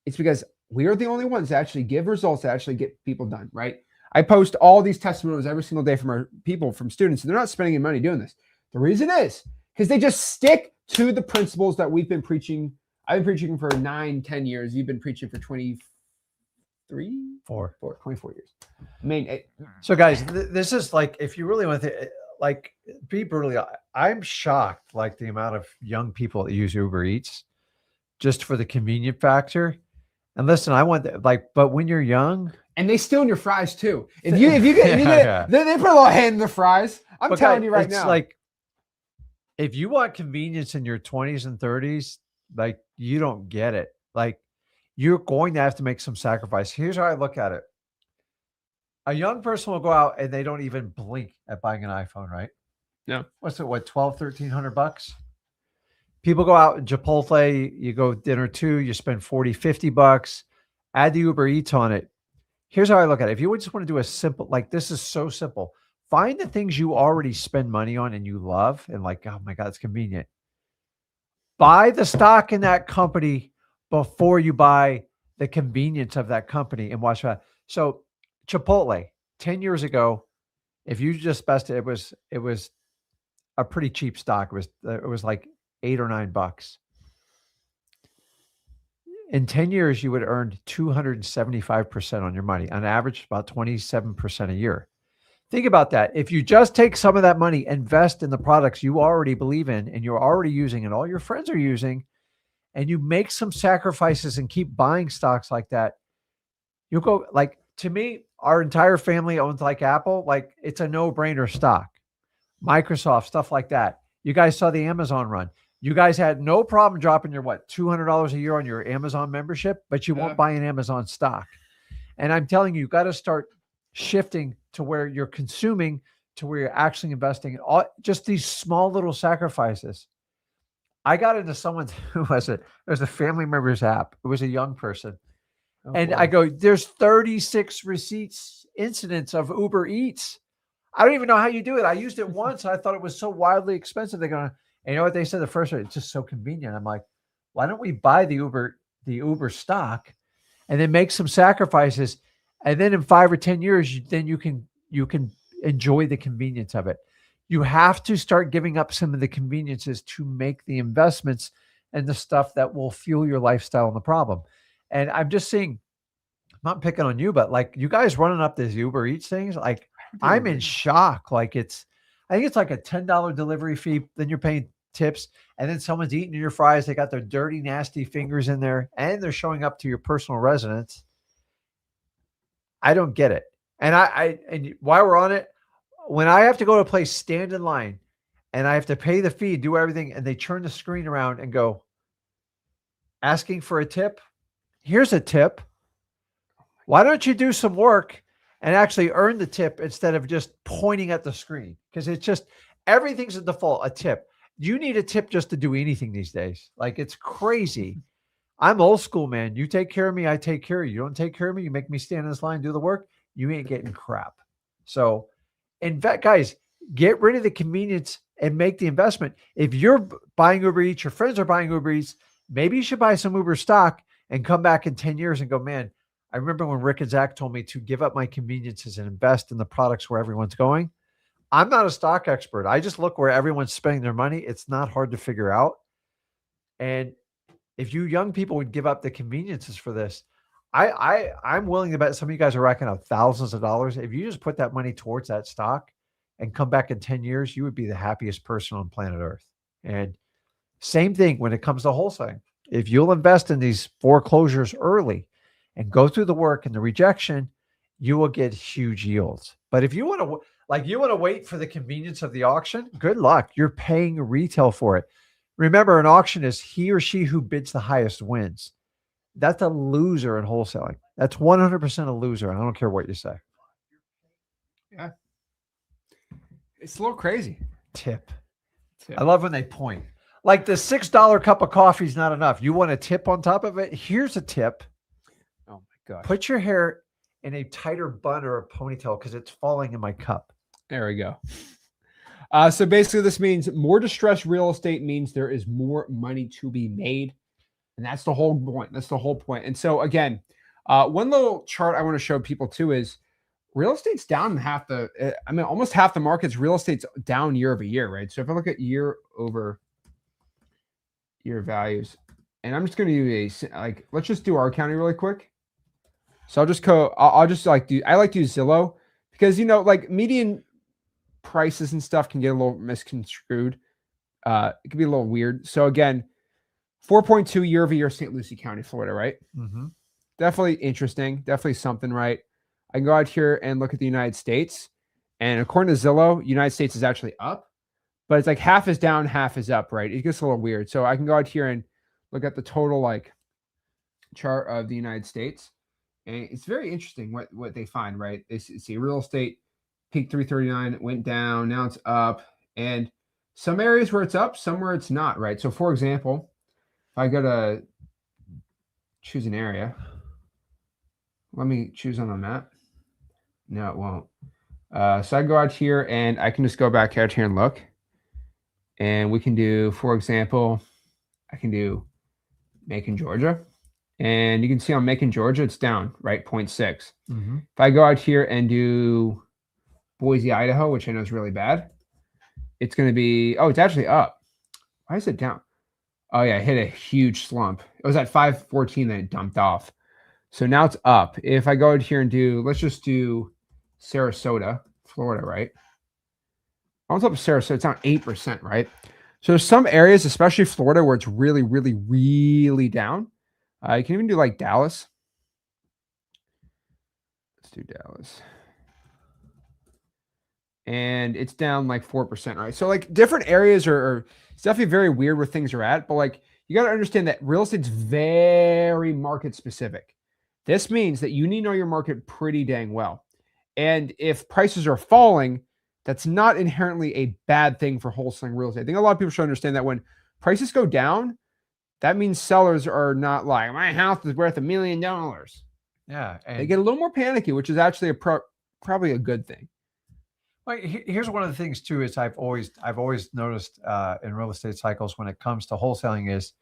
It's because we are the only ones that actually give results, that actually get people done, right? I post all these testimonials every single day from our people, from students, and they're not spending any money doing this. The reason is because they just stick to the principles that we've been preaching. I've been preaching for 9-10 years. You've been preaching for 24 years. I mean, so guys, this is like, if you really want to, like, be brutally, I'm shocked, like the amount of young people that use Uber Eats just for the convenient factor. And listen, I want that, like, but when you're young, and they steal your fries too. If you get they put a little hand in the fries. I'm telling you right now. It's like, if you want convenience in your 20s and 30s, like, you don't get it. Like, you're going to have to make some sacrifice. Here's how I look at it. A young person will go out and they don't even blink at buying an iPhone, right? No. What's it? What, $1,200-$1,300? People go out in Chipotle, you go dinner too, you spend $40-$50, add the Uber Eats on it. Here's how I look at it. If you just want to do a simple, like, this is so simple. Find the things you already spend money on and you love and like, oh my God, it's convenient. Buy the stock in that company before you buy the convenience of that company and watch that. So Chipotle, 10 years ago, if you just bested, it was a pretty cheap stock. It was like $8 or $9. In 10 years, you would have earned 275% on your money. On average, about 27% a year. Think about that. If you just take some of that money, invest in the products you already believe in and you're already using and all your friends are using, and you make some sacrifices and keep buying stocks like that, you'll go, like, to me, our entire family owns like Apple. Like, it's a no-brainer stock. Microsoft, stuff like that. You guys saw the Amazon run. You guys had no problem dropping your, $200 a year on your Amazon membership, but you won't buy an Amazon stock. And I'm telling you, got to start shifting to where you're consuming, to where you're actually investing in all, just these small little sacrifices. I got into someone's, it was a family member's app. It was a young person. Oh, And I boy. go, there's 36 receipts incidents of Uber Eats. I don't even know how you do it. I used it once. I thought it was so wildly expensive. They're going, and you know what they said the first one? It's just so convenient. I'm like, why don't we buy the Uber stock and then make some sacrifices, and then in 5 or 10 years, then you can enjoy the convenience of it. You have to start giving up some of the conveniences to make the investments and the stuff that will fuel your lifestyle and the problem. And I'm just seeing, I'm not picking on you, but like you guys running up these Uber Eats things, like Do I'm Uber in Eats. shock. Like I think it's like a $10 delivery fee. Then you're paying tips, and then someone's eating your fries. They got their dirty, nasty fingers in there, and they're showing up to your personal residence. I don't get it. And while we're on it, when I have to go to a place, stand in line, and I have to pay the fee, do everything, and they turn the screen around and go, asking for a tip. Here's a tip. Why don't you do some work and actually earn the tip instead of just pointing at the screen? Because it's just everything's a default, a tip. You need a tip just to do anything these days. Like it's crazy. I'm old school, man. You take care of me, I take care of you. You don't take care of me, you make me stand in this line, do the work, you ain't getting crap. So, in fact, guys, get rid of the convenience and make the investment. If you're buying Uber Eats, your friends are buying Uber Eats, maybe you should buy some Uber stock and come back in 10 years and go, man, I remember when Rick and Zach told me to give up my conveniences and invest in the products where everyone's going. I'm not a stock expert. I just look where everyone's spending their money. It's not hard to figure out. And if you young people would give up the conveniences for this, I'm willing to bet some of you guys are racking up thousands of dollars. If you just put that money towards that stock and come back in 10 years, you would be the happiest person on planet Earth. And same thing when it comes to wholesaling. If you'll invest in these foreclosures early and go through the work and the rejection, you will get huge yields. But if you want to, like, you want to wait for the convenience of the auction, good luck. You're paying retail for it. Remember, an auction is he or she who bids the highest wins. That's a loser in wholesaling. That's 100% a loser. I don't care what you say. Yeah. It's a little crazy. Tip. I love when they point. Like the $6 cup of coffee is not enough. You want a tip on top of it? Here's a tip. Oh my gosh. Put your hair in a tighter bun or a ponytail because it's falling in my cup. There we go. So basically, this means more distressed real estate means there is more money to be made. And that's the whole point. That's the whole point. And so again, one little chart I want to show people too is real estate's down almost half the market's real estate's down year over year, right? So if I look at year over year values, and I'm just going to do let's just do our county really quick. So I'll just I like to use Zillow because, like median prices and stuff can get a little misconstrued. It can be a little weird. So again, 4.2 year over year, St. Lucie County, Florida, right? Mm-hmm. Definitely interesting. Definitely something, right? I can go out here and look at the United States. And according to Zillow, United States is actually up, but it's like half is down, half is up, right? It gets a little weird. So I can go out here and look at the total chart of the United States. And it's very interesting what they find, right? They see real estate peaked 339, it went down, now it's up. And some areas where it's up, somewhere it's not, right? So for example, if I go to choose an area, let me choose on the map. No, it won't. So I go out here and I can just go back out here and look. And we can do, for example, I can do Macon, Georgia. And you can see on Macon, Georgia, it's down, right? 0.6. Mm-hmm. If I go out here and do Boise, Idaho, which I know is really bad, it's going to be, it's actually up. Why is it down? Oh, yeah, it hit a huge slump. It was at 514, then it dumped off. So now it's up. If I go out here and let's just do Sarasota, Florida, right? I was up to Sarasota, it's down 8%, right? So there's some areas, especially Florida, where it's really, really, really down. You can even do like Dallas. Let's do Dallas. And it's down like 4%, right? So like different areas are it's definitely very weird where things are at, but like you got to understand that real estate's very market specific. This means that you need to know your market pretty dang well. And if prices are falling, that's not inherently a bad thing for wholesaling real estate. I think a lot of people should understand that when prices go down, that means sellers are not like, my house is worth $1 million. Yeah. They And get a little more panicky, which is actually probably a good thing. well, here's one of the things too, is I've always noticed in real estate cycles when it comes to wholesaling is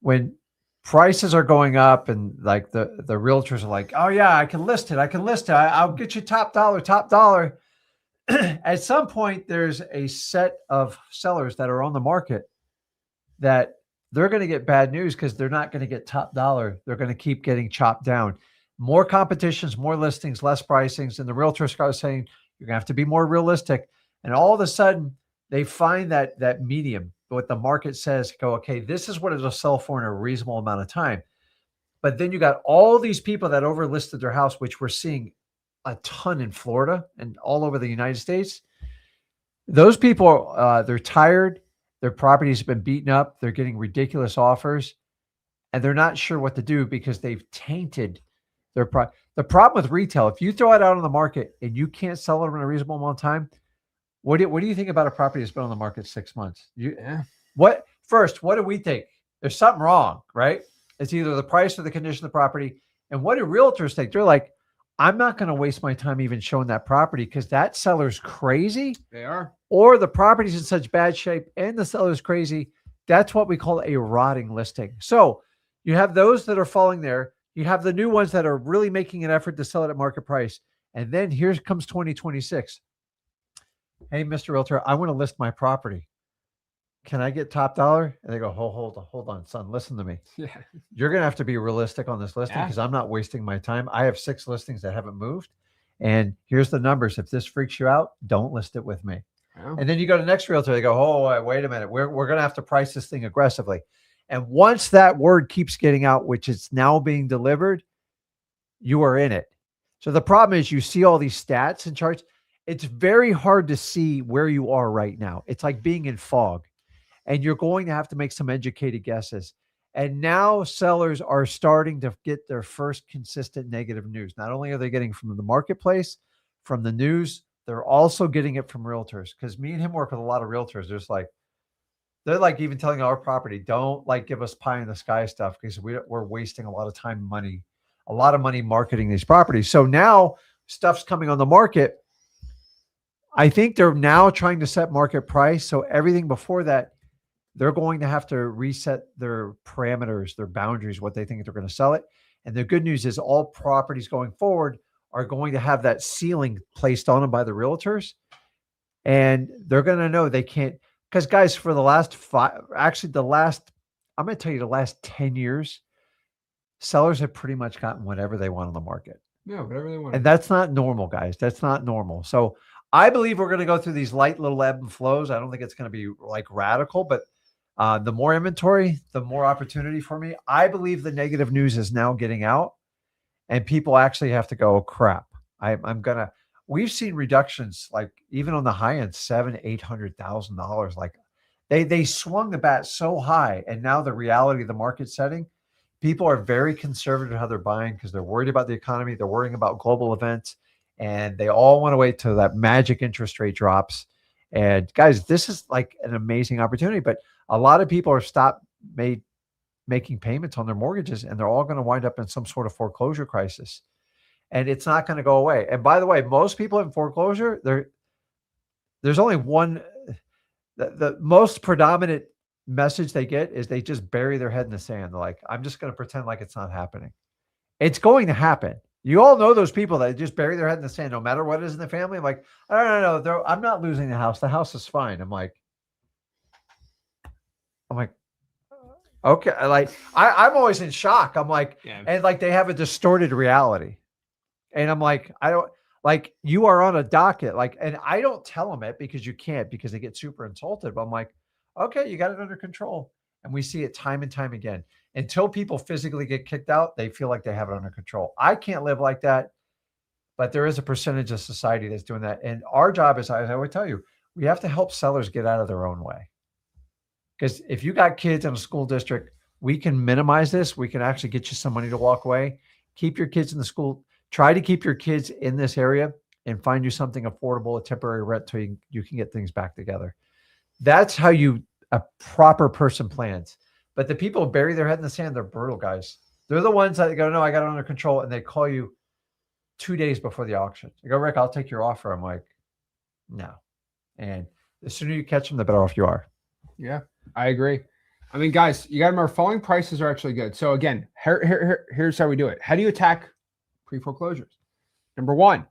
when prices are going up and like the realtors are like, oh yeah, I can list it. I'll get you top dollar, top dollar. At some point, there's a set of sellers that are on the market that they're going to get bad news because they're not going to get top dollar. They're going to keep getting chopped down. More competitions, more listings, less pricings. And the realtors start saying, you're going to have to be more realistic. And all of a sudden, they find that medium, what the market says, go, okay, this is what it'll sell for in a reasonable amount of time. But then you got all these people that overlisted their house, which we're seeing a ton in Florida and all over the United States. Those people, they're tired. Their properties have been beaten up. They're getting ridiculous offers, and they're not sure what to do because they've tainted their The problem with retail, if you throw it out on the market and you can't sell it in a reasonable amount of time, what do you think about a property that's been on the market 6 months? What do we think? There's something wrong, right? It's either the price or the condition of the property. And what do realtors think? They're like, I'm not going to waste my time even showing that property because that seller's crazy. They are. Or the property's in such bad shape and the seller's crazy. That's what we call a rotting listing. So you have those that are falling there. You have the new ones that are really making an effort to sell it at market price. And then here comes 2026. Hey, Mr. Realtor, I want to list my property. Can I get top dollar? And they go, hold on, son, listen to me. Yeah. You're going to have to be realistic on this listing because I'm not wasting my time. I have 6 listings that haven't moved. And here's the numbers. If this freaks you out, don't list it with me. Oh. And then you go to the next realtor. They go, oh, wait a minute. We're going to have to price this thing aggressively. And once that word keeps getting out, which is now being delivered, you are in it. So the problem is you see all these stats and charts. It's very hard to see where you are right now. It's like being in fog. And you're going to have to make some educated guesses. And now sellers are starting to get their first consistent negative news. Not only are they getting from the marketplace, from the news, they're also getting it from realtors. Because me and him work with a lot of realtors. They're like even telling our property, don't like give us pie in the sky stuff because we're wasting a lot of time and money, a lot of money marketing these properties. So now stuff's coming on the market. I think they're now trying to set market price. So everything before that, they're going to have to reset their parameters, their boundaries, what they think they're going to sell it. And the good news is all properties going forward are going to have that ceiling placed on them by the realtors. And they're going to know they can't, because guys, for the last I'm going to tell you the last 10 years, sellers have pretty much gotten whatever they want on the market. Yeah, whatever they want. And that's not normal, guys. That's not normal. So I believe we're going to go through these light little ebb and flows. I don't think it's going to be like radical, but the more inventory, the more opportunity for me. I believe the negative news is now getting out and people actually have to go, oh, crap. We've seen reductions like even on the high end, $700,000-$800,000. Like they swung the bat so high. And now the reality of the market setting, people are very conservative how they're buying because they're worried about the economy. They're worrying about global events and they all want to wait till that magic interest rate drops. And guys, this is like an amazing opportunity, but a lot of people are making payments on their mortgages and they're all going to wind up in some sort of foreclosure crisis. And it's not going to go away. And by the way, most people in foreclosure, there's only one, the most predominant message they get is they just bury their head in the sand. They're like, I'm just going to pretend like it's not happening. It's going to happen. You all know those people that just bury their head in the sand, no matter what is in the family. I'm like, no, I'm not losing the house. The house is fine. I'm like, okay. Like I'm always in shock. I'm like, yeah. And like they have a distorted reality. And I'm like, you are on a docket. Like, and I don't tell them it because you can't, because they get super insulted. But I'm like, okay, you got it under control. And we see it time and time again. Until people physically get kicked out, they feel like they have it under control. I can't live like that, but there is a percentage of society that's doing that. And our job is, as I would tell you, we have to help sellers get out of their own way. Because if you got kids in a school district, we can minimize this. We can actually get you some money to walk away. Keep your kids in the school. Try to keep your kids in this area and find you something affordable, a temporary rent till you can get things back together. That's how a proper person plans. But the people who bury their head in the sand, they're brutal, guys. They're the ones that go, no, I got it under control. And they call you 2 days before the auction. They go, Rick, I'll take your offer. I'm like, no. And the sooner you catch them, the better off you are. Yeah, I agree. I mean, guys, you got to remember falling prices are actually good. So again, here's how we do it. How do you attack pre-foreclosures? Number one,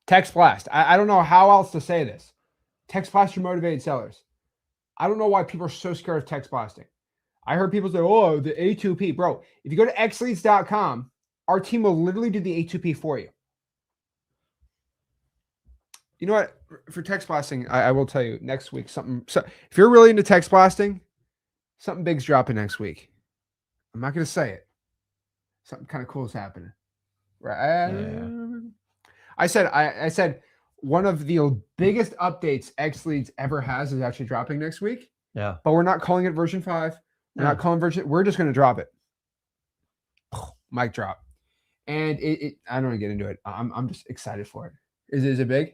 text blast. I don't know how else to say this. Text blast your motivated sellers. I don't know why people are so scared of text blasting. I heard people say, oh, the A2P. Bro, if you go to xleads.com, our team will literally do the A2P for you. You know what? For text blasting, I will tell you next week something. So if you're really into text blasting, something big's dropping next week. I'm not going to say it. Something kind of cool is happening. Right? Yeah. I said one of the biggest updates XLeads ever has is actually dropping next week. Yeah. But we're not calling it version 5. We're not calling version. We're just going to drop it. Mic drop. And I don't want to get into it. I'm just excited for it. Is it big?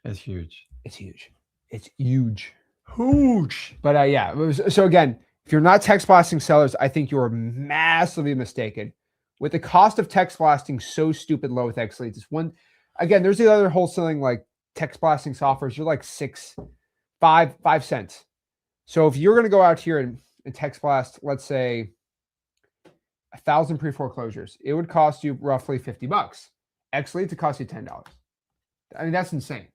It's huge. It's huge. It's huge. Huge. But yeah. So again, if you're not text blasting sellers, I think you're massively mistaken. With the cost of text blasting so stupid low with XLeads, it's one. Again, there's the other wholesaling like text blasting softwares. You're like 5 cents. So if you're going to go out here and text blast, let's say 1,000 pre-foreclosures, it would cost you roughly $50. XLeads, it costs you $10. I mean, that's insane.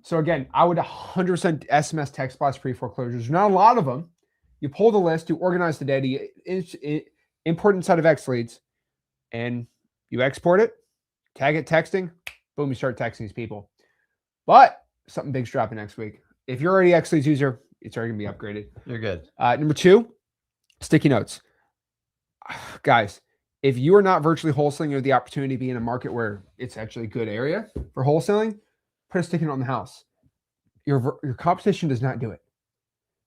So again, I would 100% SMS text blast pre-foreclosures. Not a lot of them. You pull the list, you organize the data, you import inside of XLeads, and you export it, tag it texting, boom, you start texting these people. But something big's dropping next week. If you're already XLeads user, it's already going to be upgraded. You're good. Number 2, sticky notes. Guys, if you are not virtually wholesaling, you have the opportunity to be in a market where it's actually a good area for wholesaling, put a sticky note on the house. Your competition does not do it.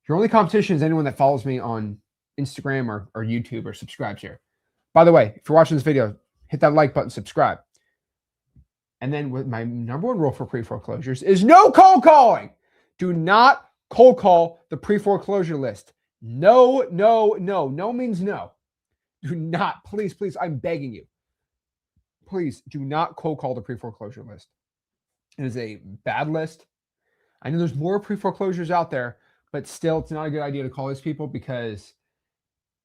Your only competition is anyone that follows me on Instagram or YouTube or subscribes here. By the way, if you're watching this video, hit that like button, subscribe. And then with my number 1 rule for pre-foreclosures is no cold calling. Do not cold call the pre-foreclosure list. No, no, no. No means no. Do not, please, I'm begging you. Please do not cold call the pre-foreclosure list. It is a bad list. I know there's more pre-foreclosures out there, but still it's not a good idea to call these people because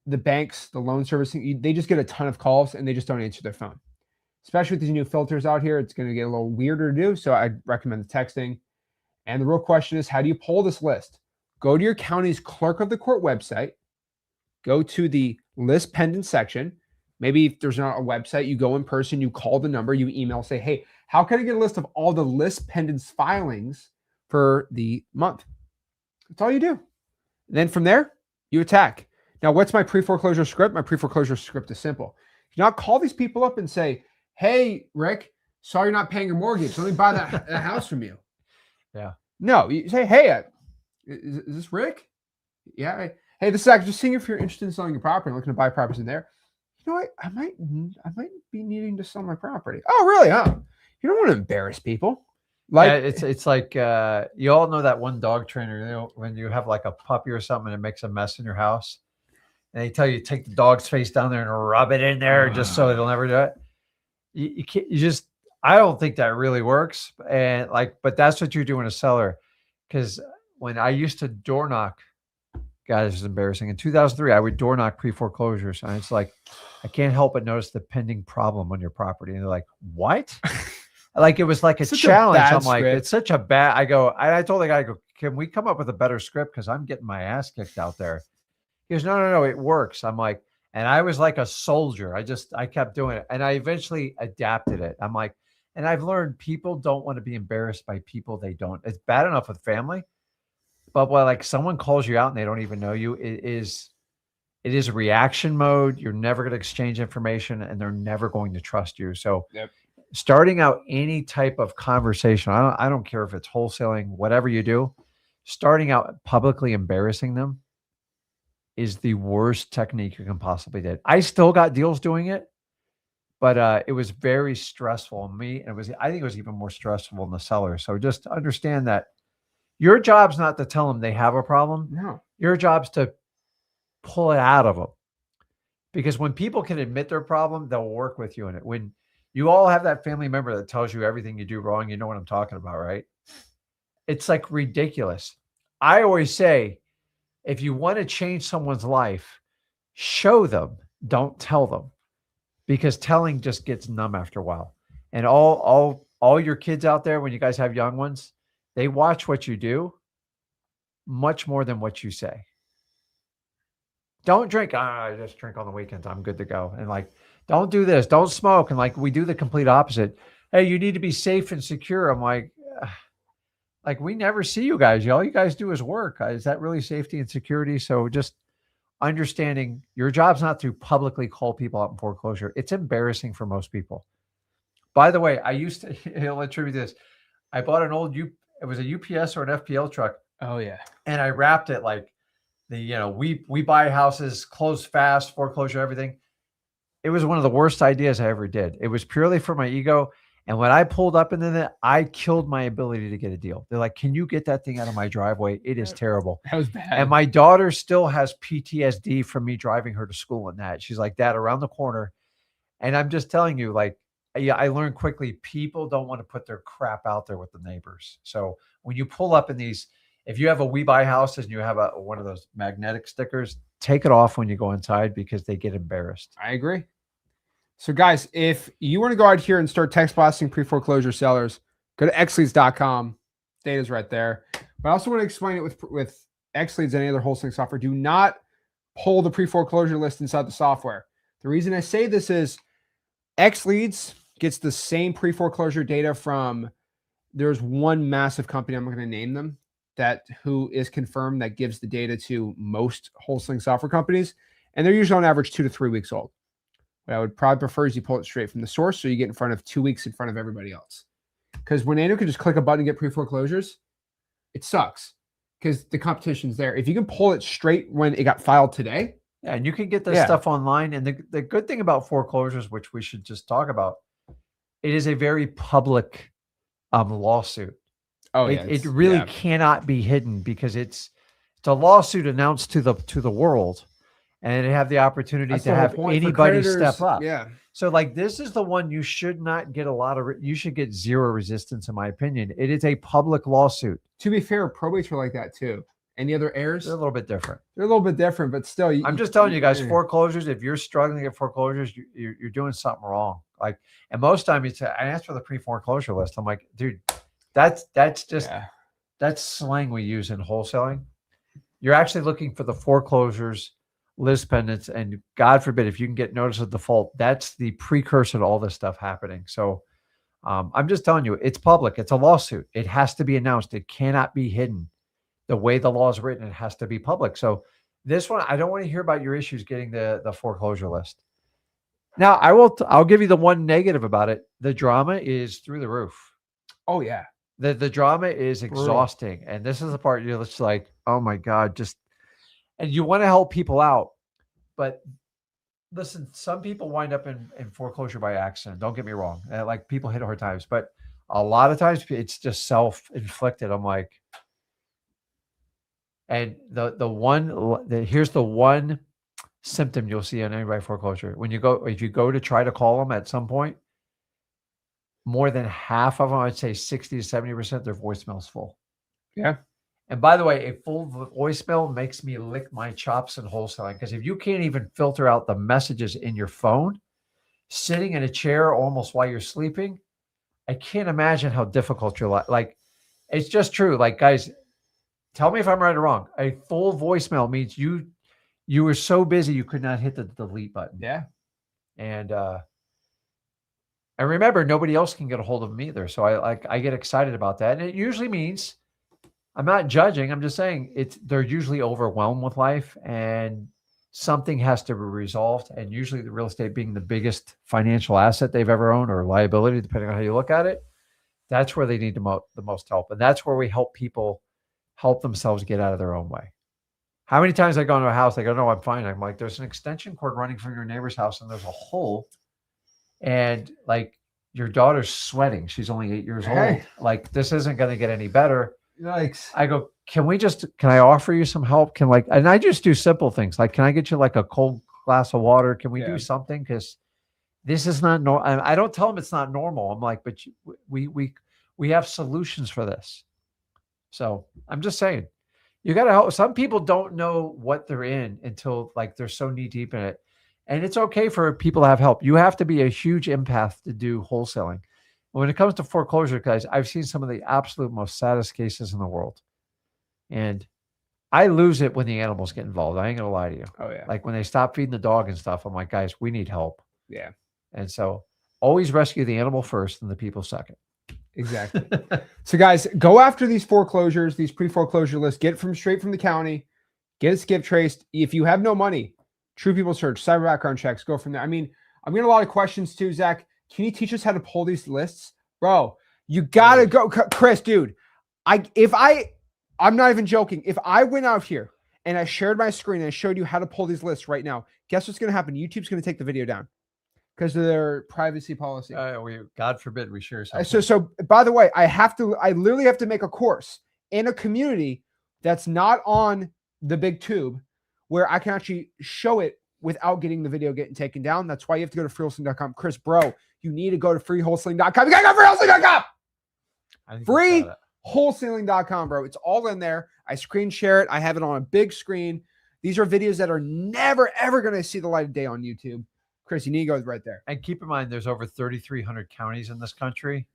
the banks, the loan servicing, they just get a ton of calls and they just don't answer their phone. Especially with these new filters out here, it's going to get a little weirder to do. So I recommend the texting. And the real question is, how do you pull this list? Go to your county's clerk of the court website. Go to the list pendant section. Maybe if there's not a website, you go in person, you call the number, you email, say, hey, how can I get a list of all the list pendants filings for the month? That's all you do. And then from there, you attack. Now, what's my pre-foreclosure script? My pre-foreclosure script is simple. You not call these people up and say, hey, Rick, sorry you're not paying your mortgage. Let me buy that house from you. Yeah. No, you say, hey, is this Rick? Yeah. Hey, this is actually just seeing if you're interested in selling your property and looking to buy properties in there. You know what? I might be needing to sell my property. Oh, really? Huh? You don't want to embarrass people. Like it's like you all know that one dog trainer, you know, when you have like a puppy or something and it makes a mess in your house, and they tell you to take the dog's face down there and rub it in there just so it'll never do it. You can't. I don't think that really works. And but that's what you're doing as a seller, because when I used to door knock. God, this is embarrassing. In 2003, I would door knock pre-foreclosures. And it's like, I can't help but notice the pending problem on your property. And they're like, what? It was like a challenge. I'm like, it's such a bad, I told the guy, can we come up with a better script? Because I'm getting my ass kicked out there. He goes, no, it works. I'm like, and I was like a soldier. I kept doing it. And I eventually adapted it. I'm like, and I've learned people don't want to be embarrassed by people they don't. It's bad enough with family. But when someone calls you out and they don't even know you, it is reaction mode. You're never going to exchange information and they're never going to trust you. So starting out any type of conversation, I don't care if it's wholesaling, whatever you do, starting out publicly embarrassing them is the worst technique you can possibly do. I still got deals doing it, but it was very stressful on me. And I think it was even more stressful on the seller. So just understand that your job's not to tell them they have a problem. No. Your job's to pull it out of them. Because when people can admit their problem, they'll work with you in it. When you all have that family member that tells you everything you do wrong, you know what I'm talking about, right? It's like ridiculous. I always say, if you want to change someone's life, show them, don't tell them, because telling just gets numb after a while. And all your kids out there, when you guys have young ones, they watch what you do much more than what you say. Don't drink. I just drink on the weekends. I'm good to go. And like, don't do this. Don't smoke. And like, we do the complete opposite. Hey, you need to be safe and secure. I'm like, we never see you guys. All you guys do is work. Is that really safety and security? So just understanding your job's not to publicly call people out in foreclosure. It's embarrassing for most people. By the way, I used to, I'll attribute this. I bought an old, it was a UPS or an FPL truck. Oh yeah. And I wrapped it like we buy houses, close fast, foreclosure, everything. It was one of the worst ideas I ever did. It was purely for my ego. And when I pulled up into that, I killed my ability to get a deal. They're like, can you get that thing out of my driveway? It is terrible. That was bad. And my daughter still has PTSD from me driving her to school and that. She's like, Dad, around the corner. And I'm just telling you, like, yeah, I learned quickly, people don't want to put their crap out there with the neighbors. So when you pull up in these, if you have a We Buy Houses and you have one of those magnetic stickers, take it off when you go inside because they get embarrassed. I agree. So guys, if you want to go out here and start text blasting pre-foreclosure sellers, go to xleads.com. Data's right there. But I also want to explain it with xleads and any other wholesaling software. Do not pull the pre-foreclosure list inside the software. The reason I say this is xleads gets the same pre-foreclosure data from, there's one massive company, I'm not going to name them, who is confirmed that gives the data to most wholesaling software companies. And they're usually on average 2 to 3 weeks old. What I would probably prefer is you pull it straight from the source so you get in front of 2 weeks in front of everybody else. Because when anyone can just click a button and get pre-foreclosures, it sucks because the competition's there. If you can pull it straight when it got filed today. Yeah, and you can get this stuff online. And the good thing about foreclosures, which we should just talk about, it is a very public lawsuit. Oh, yeah. It really cannot be hidden because it's a lawsuit announced to the world. And they have the opportunity to have anybody step up. Yeah. So like, this is the one you should not get you should get zero resistance, in my opinion. It is a public lawsuit. To be fair, probates are like that too. Any other heirs? They're a little bit different. They're a little bit different, but still. I'm just telling you guys, foreclosures, if you're struggling at foreclosures, you're doing something wrong. Like, and most time I ask for the pre-foreclosure list. I'm like, dude, that's just, that's slang we use in wholesaling. You're actually looking for the foreclosures, list pendants, and God forbid if you can get notice of default, that's the precursor to all this stuff happening. So I'm just telling you, it's public. It's a lawsuit. It has to be announced. It cannot be hidden. The way the law is written, it has to be public. So this one, I don't want to hear about your issues getting the foreclosure list. Now, I'll give you the one negative about it. The drama is through the roof. Oh yeah. The drama is exhausting. And this is the part you're just like, oh my God, and you want to help people out. But listen, some people wind up in foreclosure by accident. Don't get me wrong. Like, people hit hard times, but a lot of times it's just self-inflicted. I'm like, and here's the one symptom you'll see on anybody foreclosure. If you go to try to call them at some point, more than half of them, I'd say 60 to 70%, their voicemail's full. Yeah. And by the way, a full voicemail makes me lick my chops in wholesaling, because if you can't even filter out the messages in your phone, sitting in a chair almost while you're sleeping, I can't imagine how difficult your life. Like, it's just true. Like, guys, tell me if I'm right or wrong. A full voicemail means you were so busy you could not hit the delete button. Yeah. And remember, nobody else can get a hold of them either. So I get excited about that. And it usually means, I'm not judging, I'm just saying they're usually overwhelmed with life and something has to be resolved. And usually the real estate being the biggest financial asset they've ever owned, or liability, depending on how you look at it, that's where they need the most help. And that's where we help people help themselves get out of their own way. How many times I go into a house, they go, no, I'm fine. I'm like, there's an extension cord running from your neighbor's house and there's a hole. And like, your daughter's sweating. She's only 8 years old. Like, this isn't going to get any better. Yikes. I go, can I offer you some help? And I just do simple things. Like, can I get you like a cold glass of water? Can we Yeah. do something? Because this is not normal. I don't tell them it's not normal. I'm like, but we have solutions for this. So I'm just saying, you got to help. Some people don't know what they're in until like they're so knee deep in it. And it's okay for people to have help. You have to be a huge empath to do wholesaling. When it comes to foreclosure, guys, I've seen some of the absolute most saddest cases in the world. And I lose it when the animals get involved. I ain't going to lie to you. Oh, yeah. Like when they stop feeding the dog and stuff, I'm like, guys, we need help. Yeah. And so always rescue the animal first and the people second. Exactly. So guys, go after these foreclosures, these pre-foreclosure lists, get from straight from the county, get it skip traced. If you have no money, True People Search, cyber background checks, go from there. I mean, I'm getting a lot of questions too, Zach. Can you teach us how to pull these lists? Bro, you gotta go. Chris, dude, I'm not even joking. If I went out here and I shared my screen and I showed you how to pull these lists right now, guess what's gonna happen? YouTube's gonna take the video down because of their privacy policy. God forbid we share something. So by the way, I literally have to make a course in a community that's not on the big tube where I can actually show it without getting the video getting taken down. That's why you have to go to freewholesaling.com. Chris, bro, you need to go to freewholesaling.com. You gotta go to freewholesaling.com. Freewholesaling.com, bro. It's all in there. I screen share it. I have it on a big screen. These are videos that are never, ever going to see the light of day on YouTube. Chris, you need to go right there. And keep in mind, there's over 3,300 counties in this country.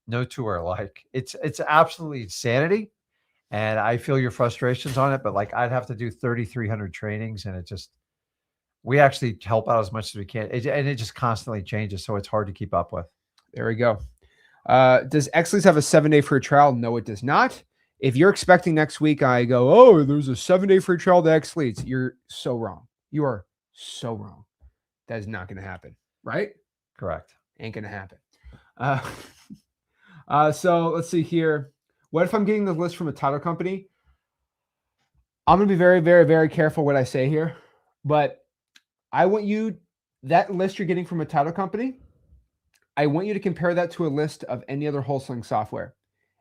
No two are alike. It's absolutely insanity. And I feel your frustrations on it, but like I'd have to do 3,300 trainings and we actually help out as much as we can. And it just constantly changes. So it's hard to keep up with. There we go. Does Xleads have a 7-day free trial? No, it does not. If you're expecting next week, I go, oh, there's a 7-day free trial to Xleads. You're so wrong. You are so wrong. That is not going to happen, right? Correct. Ain't going to happen. So let's see here. What if I'm getting the list from a title company? I'm going to be very, very, very careful what I say here, but I want you, that list you're getting from a title company, I want you to compare that to a list of any other wholesaling software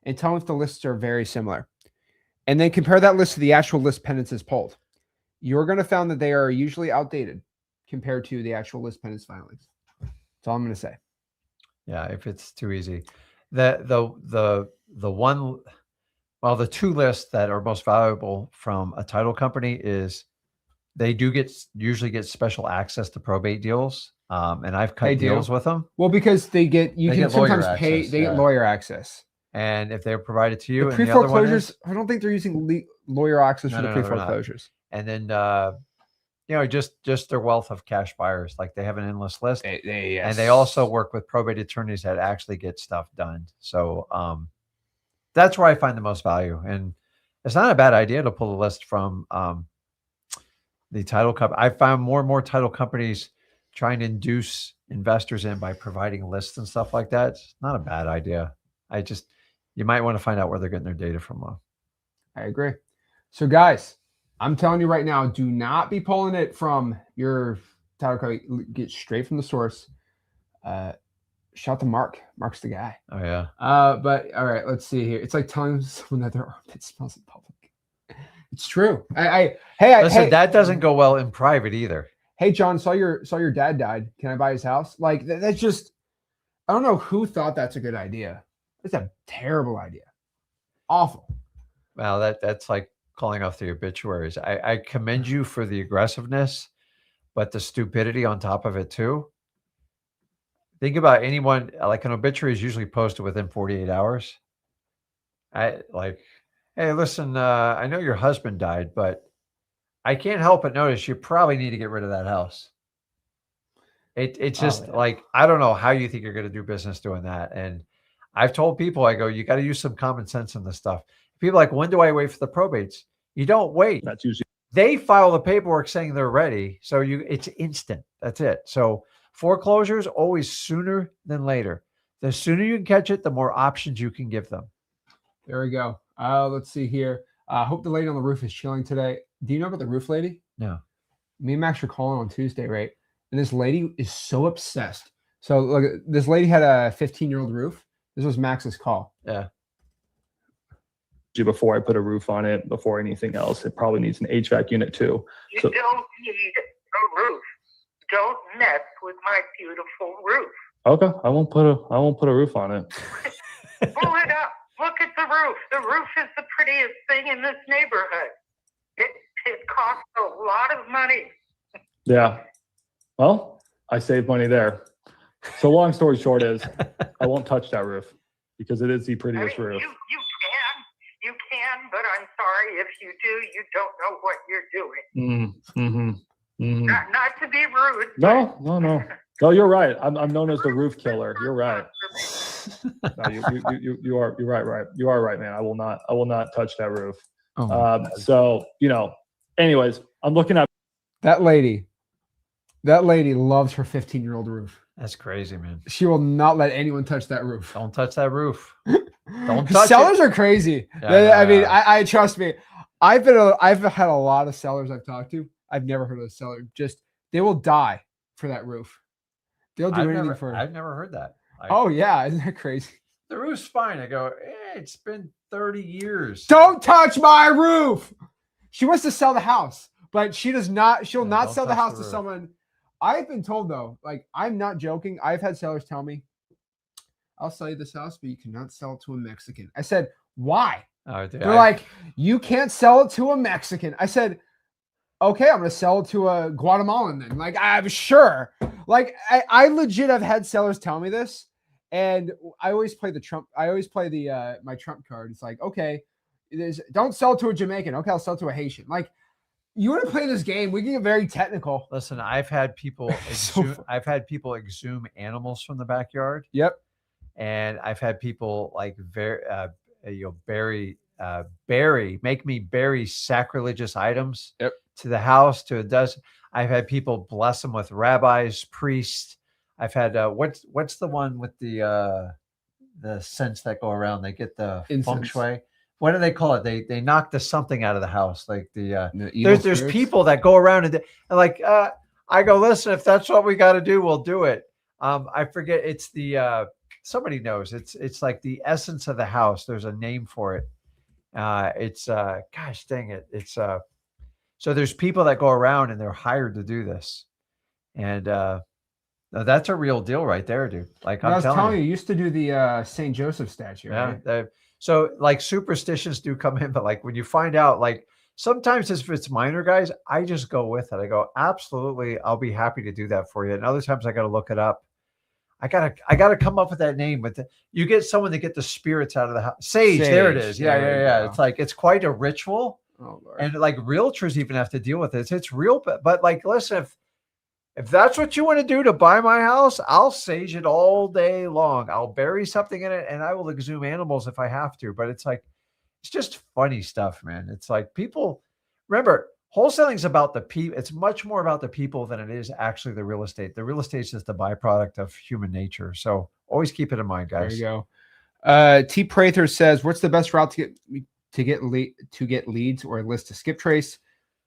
and tell me if the lists are very similar. And then compare that list to the actual list penances pulled. You're going to find that they are usually outdated compared to the actual list penance filings. That's all I'm going to say. Yeah, if it's too easy. The two lists that are most valuable from a title company is they do usually get special access to probate deals. And I've cut deals with them. Well, because they can sometimes pay, they get lawyer access. And if they're provided to you, the pre-foreclosures, I don't think they're using lawyer access for the pre-foreclosures. And then, just their wealth of cash buyers, like they have an endless list. And they also work with probate attorneys that actually get stuff done. So that's where I find the most value. And it's not a bad idea to pull a list from the title company. I found more and more title companies trying to induce investors in by providing lists and stuff like that. It's not a bad idea. You might want to find out where they're getting their data from. I agree. So guys, I'm telling you right now, do not be pulling it from your title company. Get straight from the source. Shout to Mark. Mark's the guy. Oh yeah. But all right, let's see here. It's like telling someone that their armpit smells in public. It's true. Listen, that doesn't go well in private either. Hey, John, saw your dad died. Can I buy his house? Like that's just, I don't know who thought that's a good idea. It's a terrible idea. Awful. Well, that's like calling off the obituaries. I commend you for the aggressiveness, but the stupidity on top of it too. Think about anyone, like an obituary is usually posted within 48 hours. Hey, listen, I know your husband died, but I can't help but notice you probably need to get rid of that house. It's just like, I don't know how you think you're going to do business doing that. And I've told people, I go, you got to use some common sense in this stuff. People are like, when do I wait for the probates? You don't wait. That's usually they file the paperwork saying they're ready. So it's instant. That's it. So foreclosures always sooner than later. The sooner you can catch it, the more options you can give them. There we go. Let's see here. I hope the lady on the roof is chilling today. Do you know about the roof lady? No. Me and Max are calling on Tuesday, right? And this lady is so obsessed. So look, this lady had a 15-year-old roof. This was Max's call. Yeah. Before I put a roof on it, before anything else, it probably needs an HVAC unit too. You So don't need the roof. Don't mess with my beautiful roof. Okay, I won't put a roof on it. Pull it up. Look at the roof. The roof is the prettiest thing in this neighborhood. It costs a lot of money. Yeah. Well, I saved money there. So long story short is, I won't touch that roof because it is the prettiest roof. You can, but I'm sorry if you do. You don't know what you're doing. Not to be rude. No. No, you're right. I'm known as the roof killer. You're right. No, you are. You're right. You are right, man. I will not touch that roof. So anyways, I'm looking at that lady. That lady loves her 15-year-old roof. That's crazy, man. She will not let anyone touch that roof. Don't touch that roof. Don't touch sellers it. are crazy. Yeah, I mean, I trust me. I've had a lot of sellers I've talked to. I've never heard of a seller. Just they will die for that roof. They'll do anything for it. I've never heard that. Oh yeah, isn't that crazy? The roof's fine. I go, it's been 30 years. Don't touch my roof. She wants to sell the house, but she does not. She'll not sell the house to someone. I've been told though, like I'm not joking. I've had sellers tell me, "I'll sell you this house, but you cannot sell it to a Mexican." I said, "Why?" Oh, They're like, "You can't sell it to a Mexican." I said, "Okay, I'm going to sell it to a Guatemalan then." Like, I'm sure. Like, I legit have had sellers tell me this, and I always play the Trump. I always play the my Trump card. It's like, okay, don't sell it to a Jamaican. Okay, I'll sell it to a Haitian. Like, you want to play this game? We can get very technical. Listen, I've had people exhume animals from the backyard. Yep. And I've had people like make me bury sacrilegious items to the house, to a dozen. I've had people bless them with rabbis, priests. I've had what's the one with the scents that go around? They get the feng shui. What do they call it? They knock the something out of the house, like there's people that go around and like I go, listen, if that's what we got to do, we'll do it. I forget, it's the somebody knows, it's like the essence of the house. There's a name for it. It's gosh dang it, it's so there's people that go around and they're hired to do this, and that's a real deal right there, dude. Like I was telling you, used to do the St. Joseph statue. Yeah. Right? So like superstitions do come in, but like when you find out, like sometimes if it's minor, guys, I just go with it. I go, absolutely, I'll be happy to do that for you. And other times I got to look it up. I gotta come up with that name. But you get someone to get the spirits out of the house. Sage, there it is. Yeah. It's like, it's quite a ritual. Oh, Lord. And like realtors even have to deal with it. It's real, but like, listen, if that's what you want to do to buy my house, I'll sage it all day long. I'll bury something in it and I will exhume animals if I have to. But it's like, it's just funny stuff, man. It's like people, remember, wholesaling is about the people. It's much more about the people than it is actually the real estate. The real estate is just the byproduct of human nature. So always keep it in mind, guys. There you go. T. Prather says, what's the best route to get leads or a list to skip trace?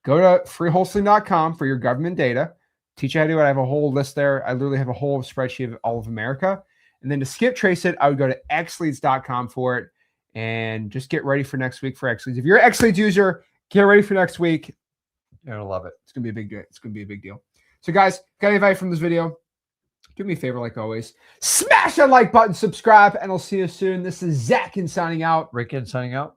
Go to freewholesaling.com for your government data. Teach you how to do it. I have a whole list there. I literally have a whole spreadsheet of all of America. And then to skip trace it, I would go to xleads.com for it and just get ready for next week for xleads. If you're an xleads user, get ready for next week. You're going to love it. It's going to be a big deal. It's going to be a big deal. So guys, got any advice from this video? Do me a favor, like always. Smash that like button, subscribe, and I'll see you soon. This is Zach Ginn signing out. Rick Ginn signing out.